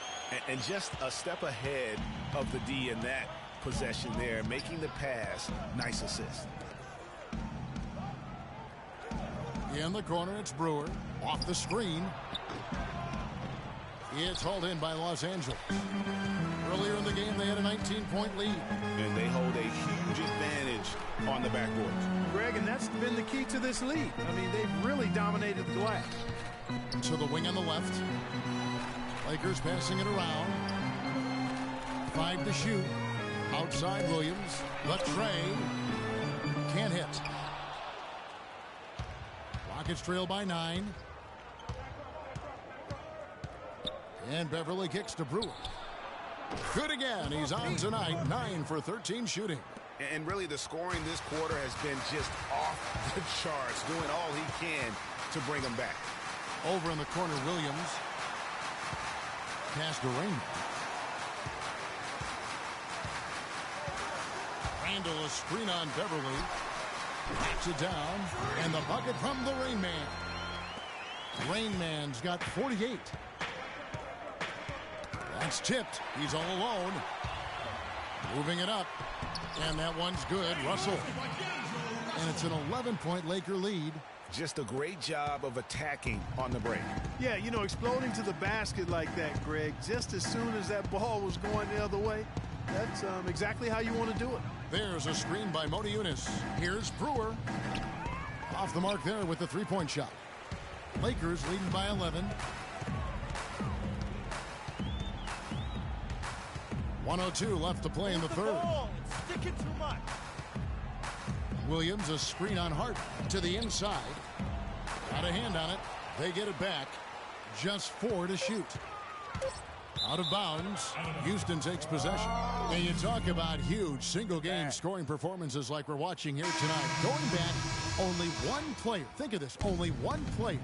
Speaker 10: And just a step ahead of the D in that possession there, making the pass. Nice assist.
Speaker 8: In the corner, it's Brewer. Off the screen. It's hauled in by Los Angeles. Earlier in the game, they had a 19-point lead.
Speaker 10: And they hold a huge advantage on the backboard.
Speaker 15: Greg, and that's been the key to this lead. I mean, they've really dominated the glass.
Speaker 8: To the wing on the left. Lakers passing it around. 5 to shoot. Outside Williams. The tray. Can't hit. Rockets trail by 9. And Beverly kicks to Brewer. Good again. He's on tonight. 9 for 13 shooting.
Speaker 10: And really the scoring this quarter has been just off the charts, doing all he can to bring them back.
Speaker 8: Over in the corner, Williams. Pass to Rain. Randall, a screen on Beverly. Backs it down. And the bucket from the Rain Man. Rain Man's got 48. That's tipped. He's all alone. Moving it up. And that one's good. Russell. And it's an 11-point Laker lead.
Speaker 10: Just a great job of attacking on the break.
Speaker 15: Yeah, you know, exploding to the basket like that, Greg, just as soon as that ball was going the other way, that's exactly how you want to do it.
Speaker 8: There's a screen by Mota Eunice. Here's Brewer. Off the mark there with the three-point shot. Lakers leading by 11. 1:02 left to play in the third.
Speaker 16: Sticking too much.
Speaker 8: Williams, a screen on Hart to the inside. Got a hand on it. They get it back. Just 4 to shoot. Out of bounds. Houston takes possession. And you talk about huge single-game scoring performances like we're watching here tonight. Going back, only one player. Think of this. Only one player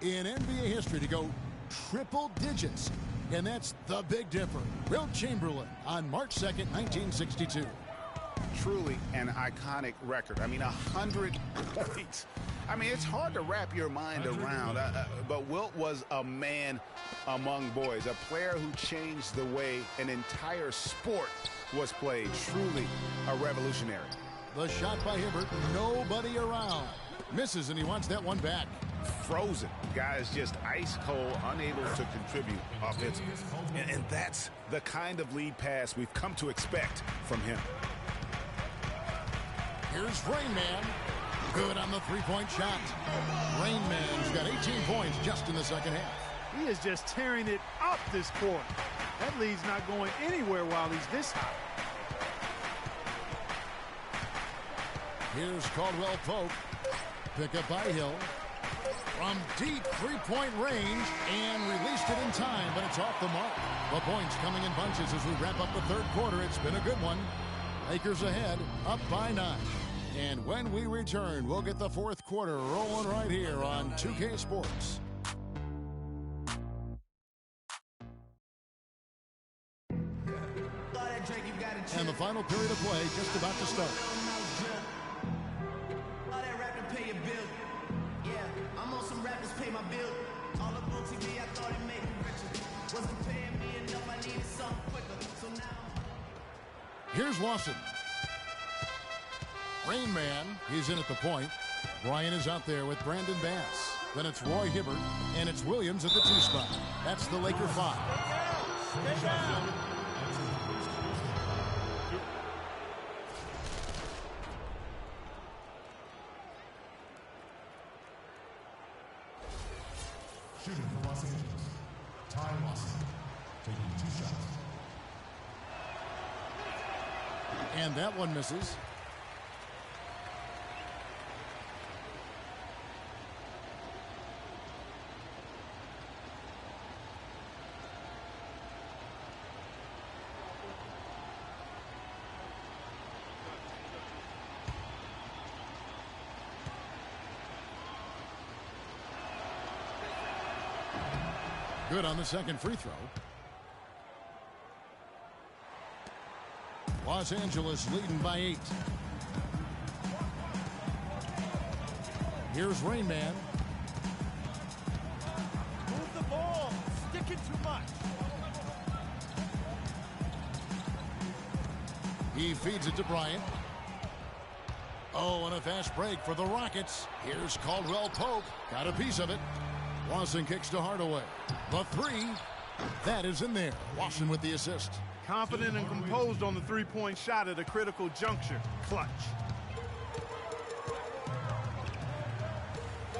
Speaker 8: in NBA history to go triple digits. And that's the Big Dipper. Wilt Chamberlain on March 2nd, 1962.
Speaker 10: Truly an iconic record. I mean, 100 points. I mean, it's hard to wrap your mind around. But Wilt was a man among boys, a player who changed the way an entire sport was played. Truly a revolutionary.
Speaker 8: The shot by Hibbert. Nobody around. Misses, and he wants that one back.
Speaker 10: Frozen. Guys just ice cold, unable to contribute offensively. And that's the kind of lead pass we've come to expect from him.
Speaker 8: Here's Rain Man. Good on the three-point shot. Rain Man's got 18 points just in the second half.
Speaker 15: He is just tearing it up this quarter. That lead's not going anywhere while he's this high.
Speaker 8: Here's Caldwell Pope. Pick up by Hill. From deep three-point range and released it in time, but it's off the mark. The points coming in bunches as we wrap up the third quarter. It's been a good one. Lakers ahead, up by 9. And when we return, we'll get the fourth quarter rolling right here on 2K Sports. And the final period of play just about to start. Here's Lawson. Rain Man, he's in at the point. Bryant is out there with Brandon Bass. Then it's Roy Hibbert, and it's Williams at the 2 spot. That's the Laker 5.
Speaker 16: Stay down.
Speaker 3: Shooting for Los Angeles, Ty Lawson, taking 2 shots.
Speaker 8: And that one misses. good on the second free throw. Los Angeles leading by 8. Here's Rain Man.
Speaker 16: Move the ball. Sticking too much.
Speaker 8: He feeds it to Bryant. Oh, and a fast break for the Rockets. Here's Caldwell Pope. Got a piece of it. Lawson kicks to Hardaway. The three. That is in there. Lawson with the assist.
Speaker 15: Confident and composed on the three-point shot at a critical juncture. Clutch.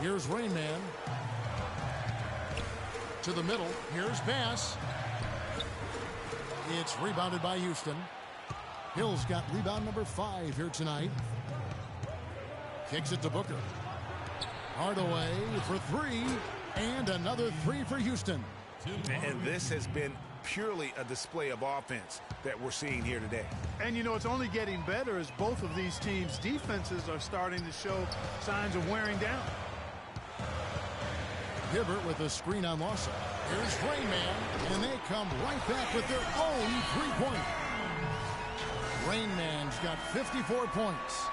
Speaker 8: Here's Rain Man. To the middle. Here's pass. It's rebounded by Houston. Hill's got rebound number 5 here tonight. Kicks it to Booker. Hardaway for 3. And another 3 for Houston.
Speaker 10: And this has been purely a display of offense that we're seeing here today.
Speaker 15: And, you know, it's only getting better as both of these teams' defenses are starting to show signs of wearing down.
Speaker 8: Hibbert with a screen on Lawson. Here's Rain Man, and they come right back with their own three-point. Rain Man's got 54 points.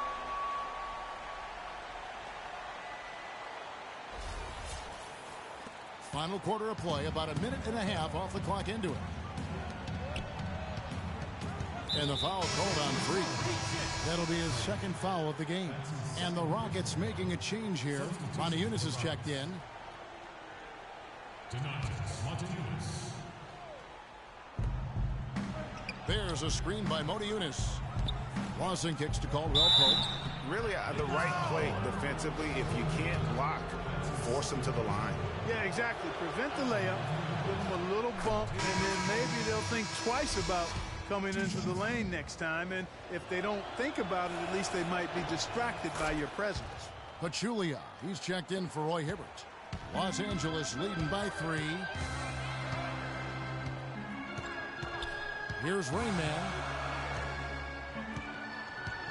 Speaker 8: Final quarter of play, about a minute and a half off the clock into it. And the foul called on Free. That'll be his second foul of the game. And the Rockets making a change here. Motiejunas has checked in. There's a screen by Motiejunas. Lawson kicks to Caldwell Pope.
Speaker 10: Really the right play defensively. If you can't block, force them to the line.
Speaker 15: Yeah, exactly. Prevent the layup, give them a little bump, and then maybe they'll think twice about coming into the lane next time. And if they don't think about it, at least they might be distracted by your presence.
Speaker 8: Pachulia, he's checked in for Roy Hibbert. Los Angeles leading by 3. Here's Rain Man.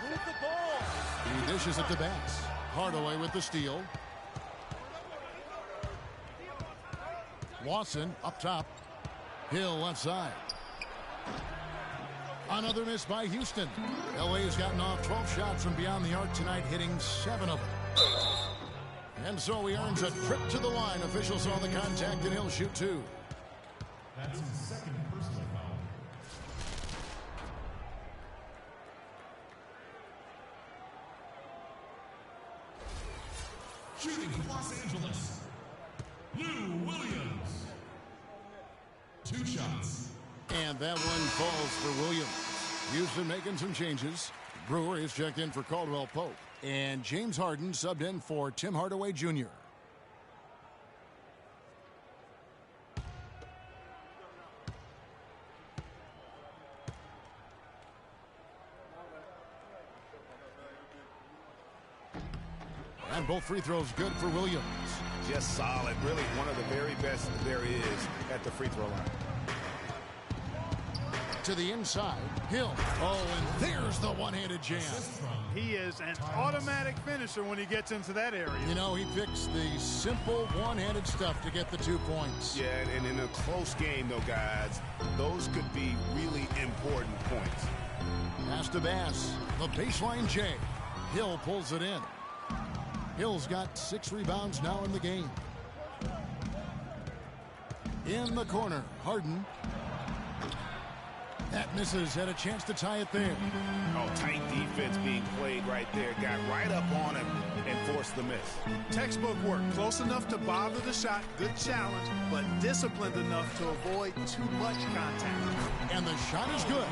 Speaker 16: Move the ball.
Speaker 8: He dishes it to Bass. Hardaway with the steal. Lawson up top. Hill left side. Another miss by Houston. LA has gotten off 12 shots from beyond the arc tonight, hitting 7 of them. And so he earns a trip to the line. Officials saw the contact and he'll shoot 2.
Speaker 3: That's his second personal foul. Shooting for Los Angeles, Lou Williams. 2 shots.
Speaker 8: And that one falls for Williams. Houston making some changes. Brewer is checked in for Caldwell Pope. And James Harden subbed in for Tim Hardaway Jr. And both free throws good for Williams.
Speaker 10: Just solid. Really one of the very best there is at the free throw line.
Speaker 8: To the inside. Hill. Oh, and there's the one-handed jam.
Speaker 15: He is an automatic finisher when he gets into that area.
Speaker 8: You know, he picks the simple one-handed stuff to get the 2 points.
Speaker 10: Yeah, and in a close game, though, guys, those could be really important points.
Speaker 8: Pass to Bass. The baseline J. Hill pulls it in. Hill's got 6 rebounds now in the game. In the corner, Harden. That misses. Had a chance to tie it there.
Speaker 10: Oh, tight defense being played right there. Got right up on him and forced the miss.
Speaker 15: Textbook work. Close enough to bother the shot. Good challenge, but disciplined enough to avoid too much contact.
Speaker 8: And the shot is good.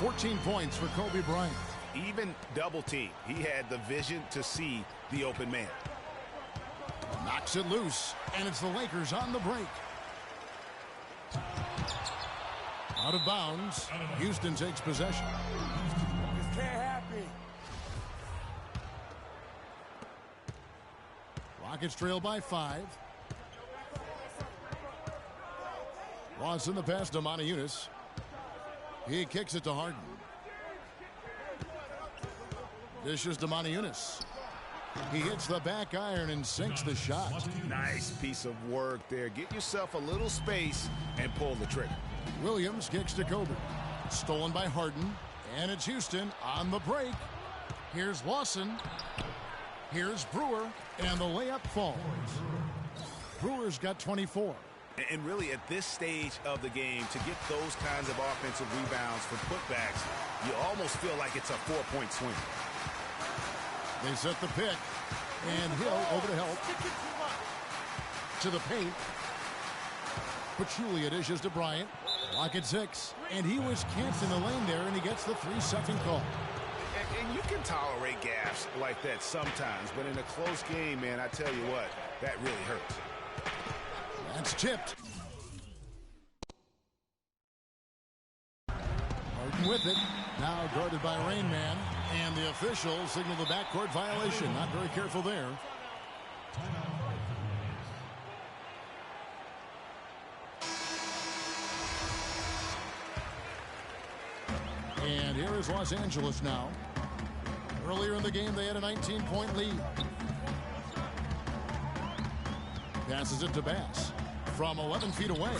Speaker 8: 14 points for Kobe Bryant.
Speaker 10: Even double team. He had the vision to see the open man.
Speaker 8: Knocks it loose, and it's the Lakers on the break. Out of bounds. Houston takes possession.
Speaker 16: This can't happen.
Speaker 8: Rockets trail by 5. Wants in the pass to Motiejunas. He kicks it to Harden. Dishes to Motiejunas. He hits the back iron and sinks the shot.
Speaker 10: Nice piece of work there. Get yourself a little space and pull the trigger.
Speaker 8: Williams kicks to Kobe. Stolen by Harden. And it's Houston on the break. Here's Lawson. Here's Brewer. And the layup falls. Brewer's got 24.
Speaker 10: And really, at this stage of the game, to get those kinds of offensive rebounds from putbacks, you almost feel like it's a 4-point swing.
Speaker 8: They set the pick. And Hill over to help. To the paint. Pachulia dishes to Bryant. Lock at 6. And he was camped in the lane there, and he gets the 3-second call.
Speaker 10: And you can tolerate gaffes like that sometimes, but in a close game, man, I tell you what, that really hurts.
Speaker 8: That's tipped. Harden with it. Now guarded by Rain Man. And the officials signal the backcourt violation. Not very careful there. And here is Los Angeles now. Earlier in the game, they had a 19-point lead. Passes it to Bass from 11 feet away,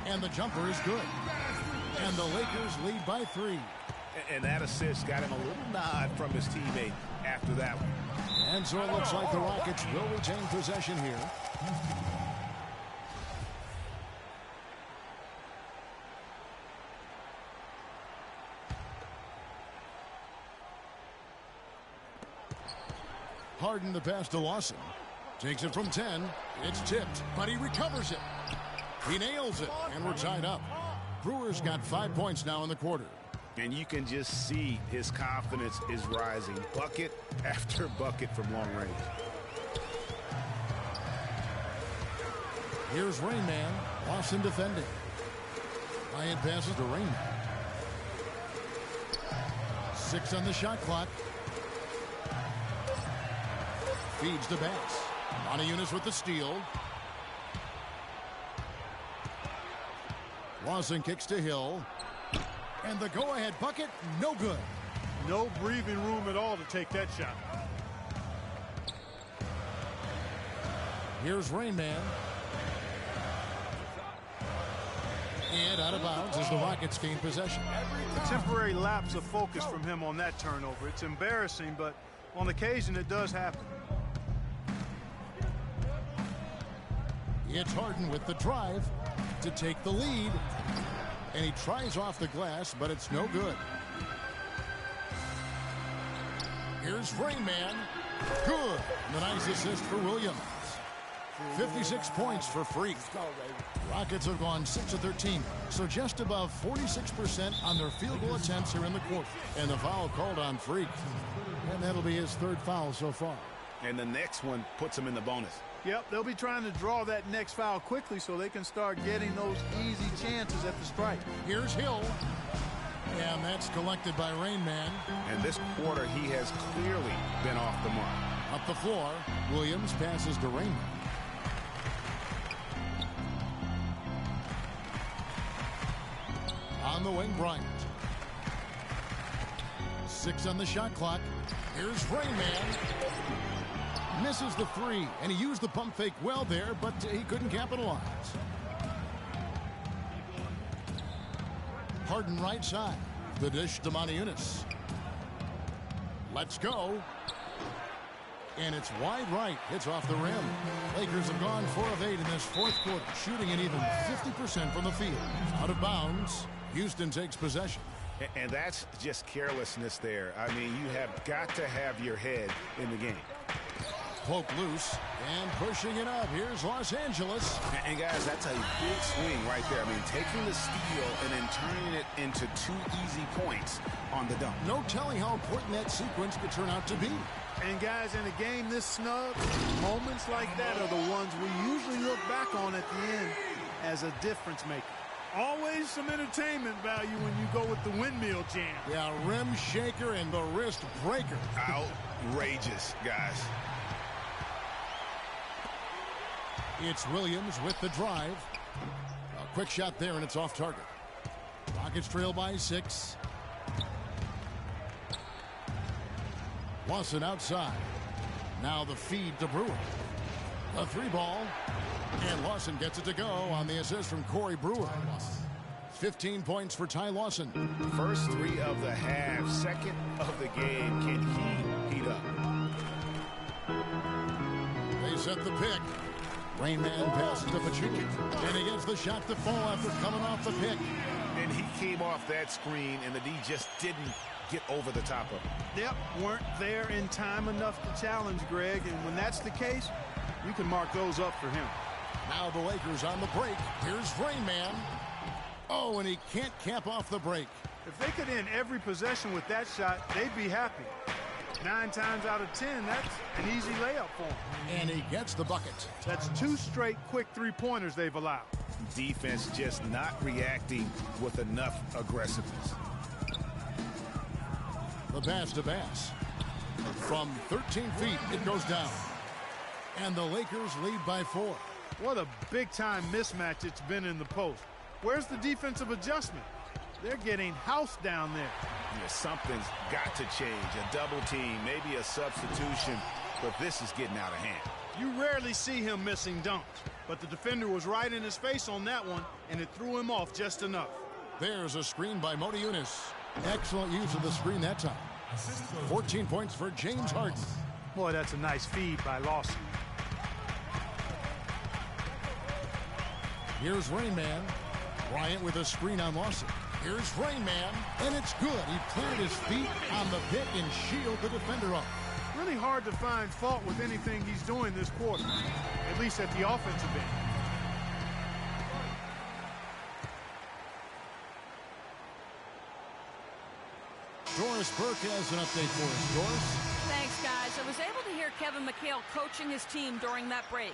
Speaker 8: and the jumper is good. And the Lakers lead by 3.
Speaker 10: And that assist got him a little nod from his teammate after that one.
Speaker 8: And so it looks like the Rockets will retain possession here. Harden the pass to Lawson. Takes it from 10. It's tipped, but he recovers it. He nails it, and we're tied up. Brewer's got 5 points now in the quarter.
Speaker 10: And you can just see his confidence is rising. Bucket after bucket from long range.
Speaker 8: Here's Rain Man. Lawson defending. Bryant passes to Rain Man. 6 on the shot clock. Feeds to Bass. Moniunas with the steal. Lawson kicks to Hill. And the go-ahead bucket, no good.
Speaker 15: No breathing room at all to take that shot.
Speaker 8: Here's Rain Man. And out of bounds as the Rockets gain possession.
Speaker 15: A temporary lapse of focus from him on that turnover. It's embarrassing, but on occasion it does happen.
Speaker 8: It's Harden with the drive to take the lead. And he tries off the glass, but it's no good. Here's Rain Man. Good. The nice assist for Williams. 56 points for Freak. Rockets have gone 6 of 13, so just above 46% on their field goal attempts here in the quarter. And the foul called on Freak. And that'll be his 3rd foul so far.
Speaker 10: And the next one puts him in the bonus.
Speaker 15: Yep, they'll be trying to draw that next foul quickly so they can start getting those easy chances at the strike.
Speaker 8: Here's Hill. And that's collected by Rain Man.
Speaker 10: And this quarter, he has clearly been off the mark.
Speaker 8: Up the floor, Williams passes to Rain Man. On the wing, Bryant. 6 on the shot clock. Here's Rain Man. Misses the 3, and he used the pump fake well there, but he couldn't capitalize. Harden right side. The dish to Moniunas. Let's go. And it's wide right. Hits off the rim. Lakers have gone 4 of 8 in this 4th quarter, shooting an even 50% from the field. Out of bounds. Houston takes possession.
Speaker 10: And that's just carelessness there. I mean, you have got to have your head in the game.
Speaker 8: Poke loose and pushing it up. Here's Los Angeles.
Speaker 10: And guys, that's a big swing right there. I mean, taking the steal and then turning it into 2 easy points on the dunk.
Speaker 8: No telling how important that sequence could turn out to be.
Speaker 15: And guys, in a game this snug, moments like that are the ones we usually look back on at the end as a difference maker. Always some entertainment value when you go with the windmill jam.
Speaker 8: Yeah, rim shaker and the wrist breaker.
Speaker 10: Outrageous, guys.
Speaker 8: It's Williams with the drive. A quick shot there, and it's off target. Rockets trail by 6. Lawson outside. Now the feed to Brewer. A 3-ball. And Lawson gets it to go on the assist from Corey Brewer. 15 points for Ty Lawson.
Speaker 10: First 3 of the half, second of the game. Can he heat up?
Speaker 8: They set the pick. Rain Man passes to Pachuca. And he gets the shot to fall after coming off the pick.
Speaker 10: And he came off that screen, and the D just didn't get over the top of it.
Speaker 15: Yep, weren't there in time enough to challenge Greg. And when that's the case, you can mark those up for him.
Speaker 8: Now the Lakers on the break. Here's Rain Man. Oh, and he can't cap off the break.
Speaker 15: If they could end every possession with that shot, they'd be happy. 9 times out of 10, that's an easy layup for him.
Speaker 8: And he gets the bucket.
Speaker 15: That's 2 straight quick 3-pointers they've allowed.
Speaker 10: Defense just not reacting with enough aggressiveness.
Speaker 8: The pass to Bass. From 13 feet, it goes down. And the Lakers lead by 4.
Speaker 15: What a big-time mismatch it's been in the post. Where's the defensive adjustment? They're getting housed down there.
Speaker 10: Yeah, something's got to change. A double team, maybe a substitution, but this is getting out of hand.
Speaker 15: You rarely see him missing dunks, but the defender was right in his face on that one, and it threw him off just enough.
Speaker 8: There's a screen by Moti Yunus. Excellent use of the screen that time. 14 points for James Harden.
Speaker 15: Boy, that's a nice feed by Lawson.
Speaker 8: Here's Rain Man. Bryant with a screen on Lawson. Here's Rain Man, and it's good. He cleared his feet on the pick and shielded the defender up.
Speaker 15: Really hard to find fault with anything he's doing this quarter, at least at the offensive end.
Speaker 8: Doris Burke has an update for us. Doris?
Speaker 11: Thanks, guys. I was able to hear Kevin McHale coaching his team during that break.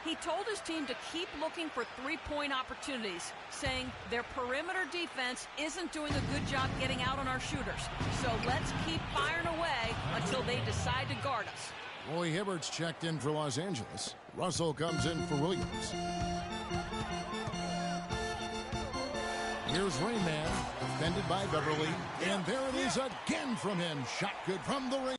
Speaker 11: He told his team to keep looking for 3-point opportunities, saying their perimeter defense isn't doing a good job getting out on our shooters. So let's keep firing away until they decide to guard us.
Speaker 8: Roy Hibbert's checked in for Los Angeles. Russell comes in for Williams. Here's Rain Man, defended by Beverly. And there it is again from him. Shot good from the ring.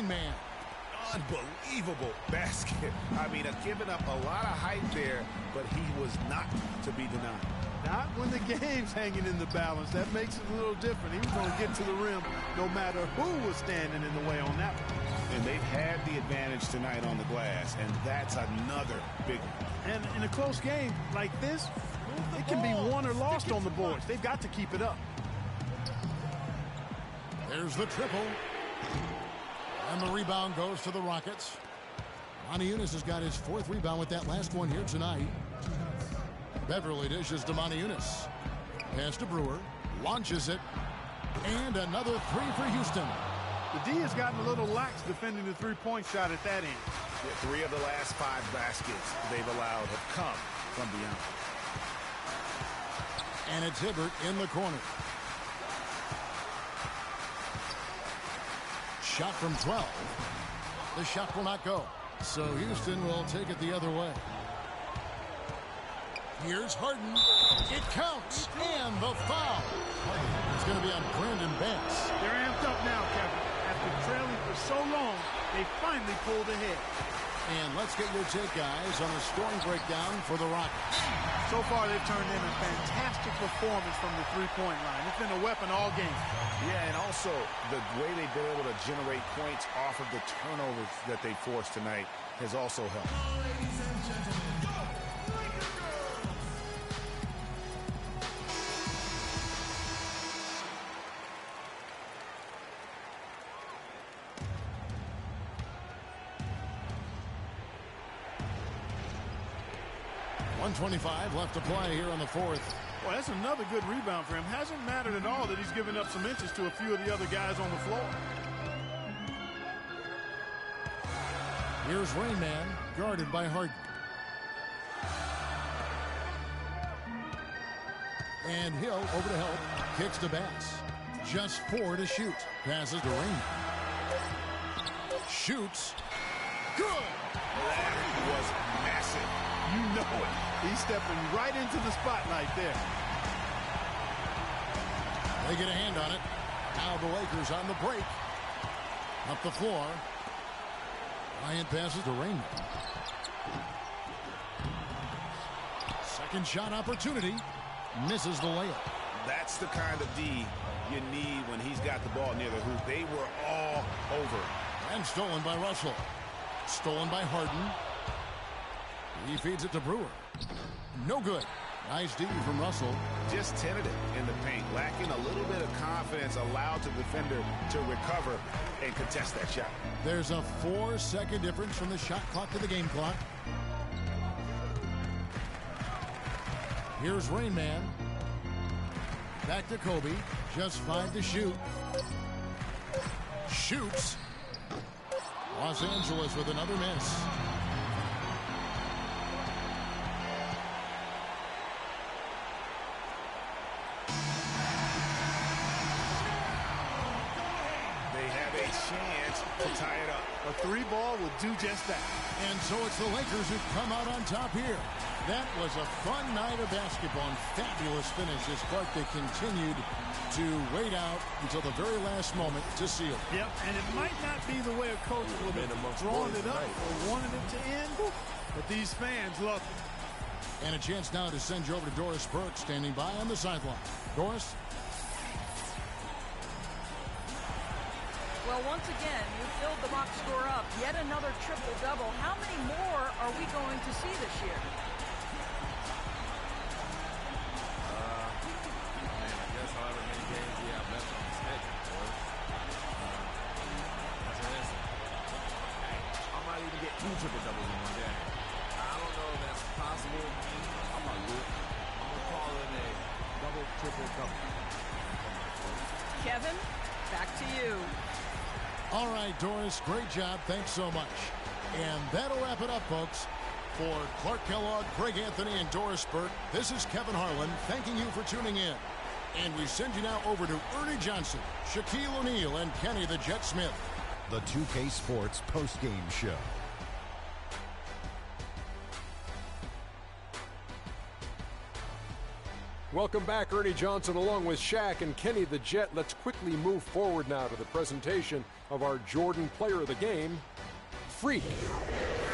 Speaker 8: Man.
Speaker 10: Unbelievable basket. I mean, giving up a lot of height there, but he was not to be denied.
Speaker 15: Not when the game's hanging in the balance. That makes it a little different. He was going to get to the rim no matter who was standing in the way on that one.
Speaker 10: And they've had the advantage tonight on the glass, and that's another big one.
Speaker 15: And in a close game like this, it can be won or lost on the boards. They've got to keep it up.
Speaker 8: There's the triple. And the rebound goes to the Rockets. Moniunas has got his 4th rebound with that last one here tonight. Beverly dishes to Moniunas. Pass to Brewer. Launches it. And another 3 for Houston.
Speaker 15: The D has gotten a little lax defending the three-point shot at that end.
Speaker 10: Yeah, 3 of the last 5 baskets they've allowed have come from beyond.
Speaker 8: And it's Hibbert in the corner. Shot from 12. The shot will not go. So Houston will take it the other way. Here's Harden. It counts. And the foul. It's going to be on Brandon Banks.
Speaker 15: They're amped up now, Kevin. After trailing for so long, they finally pulled ahead.
Speaker 8: And let's get your take, guys, on the scoring breakdown for the Rockets.
Speaker 15: So far, they've turned in a fantastic performance from the three-point line. It's been a weapon all game.
Speaker 10: Yeah, and also the way they've been able to generate points off of the turnovers that they forced tonight has also helped.
Speaker 3: Ladies and gentlemen, go! Lakers!
Speaker 8: .125 left to play here on the 4th.
Speaker 15: Well, that's another good rebound for him. Hasn't mattered at all that he's given up some inches to a few of the other guys on the floor.
Speaker 8: Here's Rain Man, guarded by Harden. And Hill over to help. Kicks to Bass. Just 4 to shoot. Passes to Rain. Shoots. Good!
Speaker 10: That was massive.
Speaker 15: You know it. He's stepping right into the spotlight there.
Speaker 8: They get a hand on it. Now the Lakers on the break. Up the floor. Bryant passes to Raymond. Second shot opportunity. Misses the layup.
Speaker 10: That's the kind of D you need when he's got the ball near the hoop. They were all over.
Speaker 8: And stolen by Russell. Stolen by Harden. He feeds it to Brewer. No good. Nice D from Russell.
Speaker 10: Just tentative in the paint. Lacking a little bit of confidence. Allowed the defender to recover and contest that shot.
Speaker 8: There's a 4-second difference from the shot clock to the game clock. Here's Rain Man. Back to Kobe. Just 5 to shoot. Shoots. Los Angeles with another miss.
Speaker 10: To tie it up.
Speaker 15: A 3-ball will do just that.
Speaker 8: And so it's the Lakers who come out on top here. That was a fun night of basketball and fabulous finish as Barkley continued to wait out until the very last moment to seal.
Speaker 15: Yep, and it might not be the way a coach would have drawn it up or wanted it to end, but these fans love it.
Speaker 8: And a chance now to send you over to Doris Burke standing by on the sideline. Doris?
Speaker 11: Well, once again, you filled the box score up. Yet another triple-double. How many more are we going to see this year?
Speaker 12: I guess however many games we have left on the schedule, of course. That's an answer. I might even get 2 triple-doubles in one game. I don't know if that's possible. I might do it. I'm going to call it a double, triple-double.
Speaker 11: Kevin, back to you.
Speaker 8: All right, Doris, great job. Thanks so much. And that'll wrap it up, folks. For Clark Kellogg, Greg Anthony, and Doris Burke, this is Kevin Harlan thanking you for tuning in. And we send you now over to Ernie Johnson, Shaquille O'Neal, and Kenny the Jet Smith.
Speaker 4: The 2K Sports postgame show.
Speaker 5: Welcome back, Ernie Johnson along with Shaq and Kenny the Jet. Let's quickly move forward now to the presentation of our Jordan Player of the Game, Freak.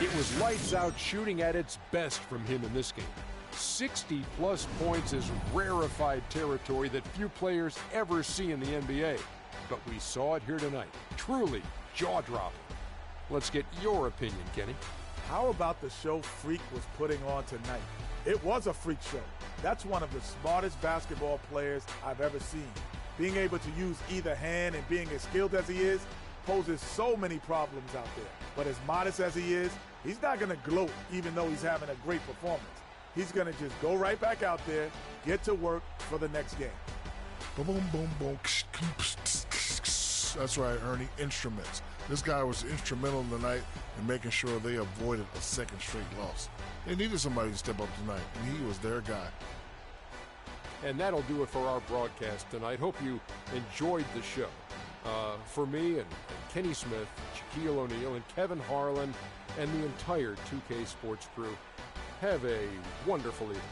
Speaker 5: It was lights out shooting at its best from him in this game. 60-plus points is rarefied territory that few players ever see in the NBA. But we saw it here tonight. Truly jaw-dropping. Let's get your opinion, Kenny.
Speaker 6: How about the show Freak was putting on tonight? It was a freak show. That's one of the smartest basketball players I've ever seen. Being able to use either hand and being as skilled as he is poses so many problems out there. But as modest as he is, he's not going to gloat even though he's having a great performance. He's going to just go right back out there, get to work for the next game.
Speaker 7: Boom, boom, boom, boom. That's right, Ernie. Instruments. This guy was instrumental tonight in making sure they avoided a second straight loss. They needed somebody to step up tonight, and he was their guy.
Speaker 5: And that'll do it for our broadcast tonight. Hope you enjoyed the show. For me and Kenny Smith, Shaquille O'Neal, and Kevin Harlan, and the entire 2K Sports crew, have a wonderful evening.